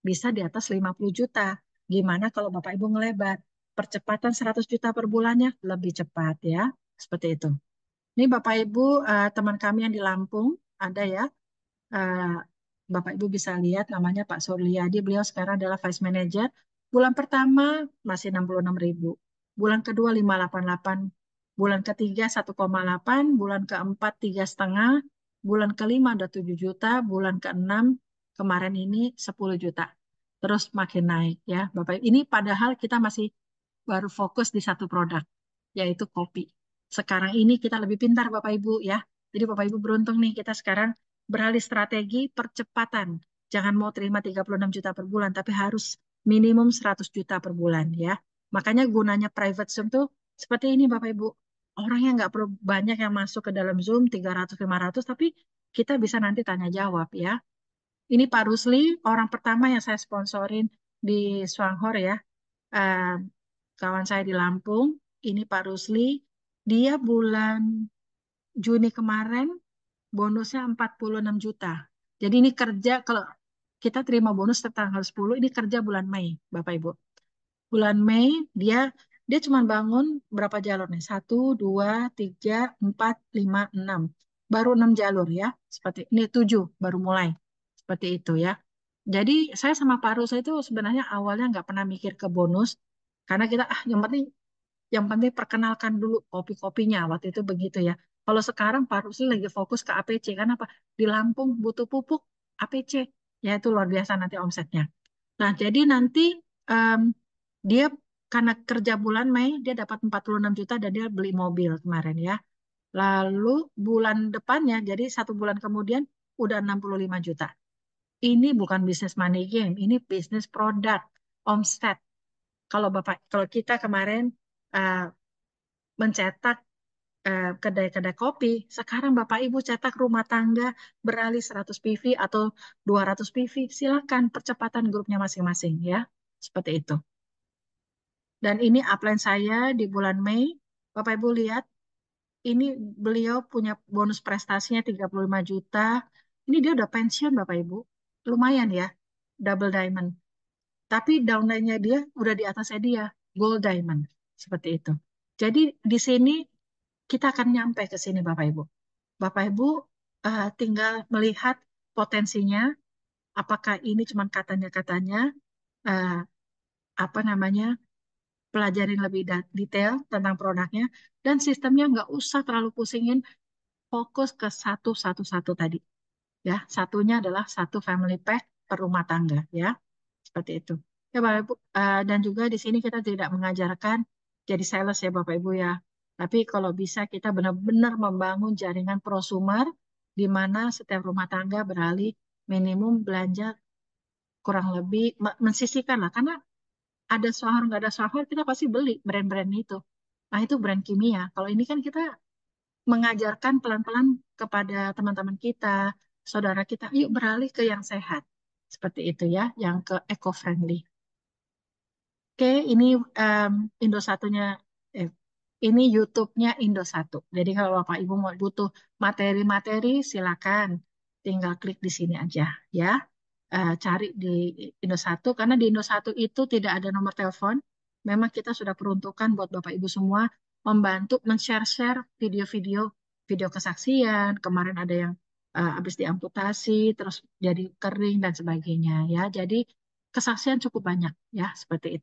bisa di atas 50 juta. Gimana kalau Bapak Ibu ngelebar? Percepatan 100 juta per bulannya lebih cepat ya. Seperti itu. Ini Bapak Ibu, teman kami yang di Lampung, ada ya. Eh, Bapak Ibu bisa lihat namanya Pak Surliadi. Beliau sekarang adalah Vice Manager. Bulan pertama masih 66.000. Bulan kedua 588. Bulan ketiga 1,8. Bulan keempat 3,5. Bulan kelima udah 7 juta. Bulan keenam kemarin ini 10 juta. Terus makin naik ya Bapak Ibu. Ini padahal kita masih baru fokus di satu produk, yaitu kopi. Sekarang ini kita lebih pintar Bapak Ibu ya. Jadi Bapak Ibu beruntung nih kita sekarang beralih strategi percepatan. Jangan mau terima 36 juta per bulan, tapi harus minimum 100 juta per bulan ya. Makanya gunanya private Zoom tuh seperti ini Bapak Ibu. Orang yang nggak perlu banyak yang masuk ke dalam Zoom 300-500, tapi kita bisa nanti tanya jawab ya. Ini Pak Rusli, orang pertama yang saya sponsorin di Swanghor ya. Eh, Kawan saya di Lampung, ini Pak Rusli, dia bulan Juni kemarin bonusnya 46 juta. Jadi ini kerja, kalau kita terima bonus tanggal 10, ini kerja bulan Mei, Bapak Ibu. Bulan Mei dia dia cuma bangun berapa jalur nih? 1, 2, 3, 4, 5, 6. Baru 6 jalur ya. Seperti ini 7 baru mulai. Seperti itu ya. Jadi saya sama Pak Rusli itu sebenarnya awalnya nggak pernah mikir ke bonus karena kita yang penting perkenalkan dulu kopi-kopinya waktu itu begitu ya. Kalau sekarang Pak Rusli lagi fokus ke APC karena apa? Di Lampung butuh pupuk APC, ya itu luar biasa nanti omsetnya. Nah, jadi nanti em, dia karena kerja bulan Mei dia dapat 46 juta dan dia beli mobil kemarin ya. Lalu bulan depannya jadi 1 bulan kemudian udah 65 juta. Ini bukan bisnis money game, ini bisnis produk omset. Kalau kita kemarin eh, mencetak kedai-kedai kopi, sekarang Bapak Ibu cetak rumah tangga beralih 100 PV atau 200 PV, silakan percepatan grupnya masing-masing ya. Seperti itu. Dan ini upline saya di bulan Mei. Bapak Ibu lihat, ini beliau punya bonus prestasinya 35 juta. Ini dia udah pensiun Bapak Ibu. Lumayan ya, double diamond. Tapi downline-nya dia udah di atasnya dia, gold diamond. Seperti itu. Jadi di sini kita akan nyampe ke sini Bapak Ibu. Bapak Ibu tinggal melihat potensinya, apakah ini cuma katanya-katanya, eh, apa namanya, pelajarin lebih detail tentang produknya, dan sistemnya nggak usah terlalu pusingin, fokus ke satu tadi. Ya, satunya adalah satu family pack per rumah tangga, ya, seperti itu. Ya, Bapak Ibu, dan juga di sini kita tidak mengajarkan jadi sales ya, Bapak Ibu ya. Tapi kalau bisa kita benar-benar membangun jaringan prosumer di mana setiap rumah tangga beralih minimum belanja kurang lebih mensisihkan lah. Karena ada sohor nggak ada sohor kita pasti beli brand-brand itu. Nah itu brand kimia. Kalau ini kan kita mengajarkan pelan-pelan kepada teman-teman kita, saudara kita, yuk beralih ke yang sehat. Seperti itu ya, yang ke eco-friendly. Oke, ini em, Indo satunya, eh, ini YouTube-nya Indo satu. Jadi kalau Bapak Ibu mau butuh materi-materi, silakan tinggal klik di sini aja ya. Cari di Indo satu karena di Indo satu itu tidak ada nomor telepon. Memang kita sudah peruntukan buat Bapak Ibu semua membantu men-share-share video-video, video kesaksian. Kemarin ada yang habis diamputasi, terus jadi kering dan sebagainya ya. Jadi kesaksian cukup banyak ya seperti itu.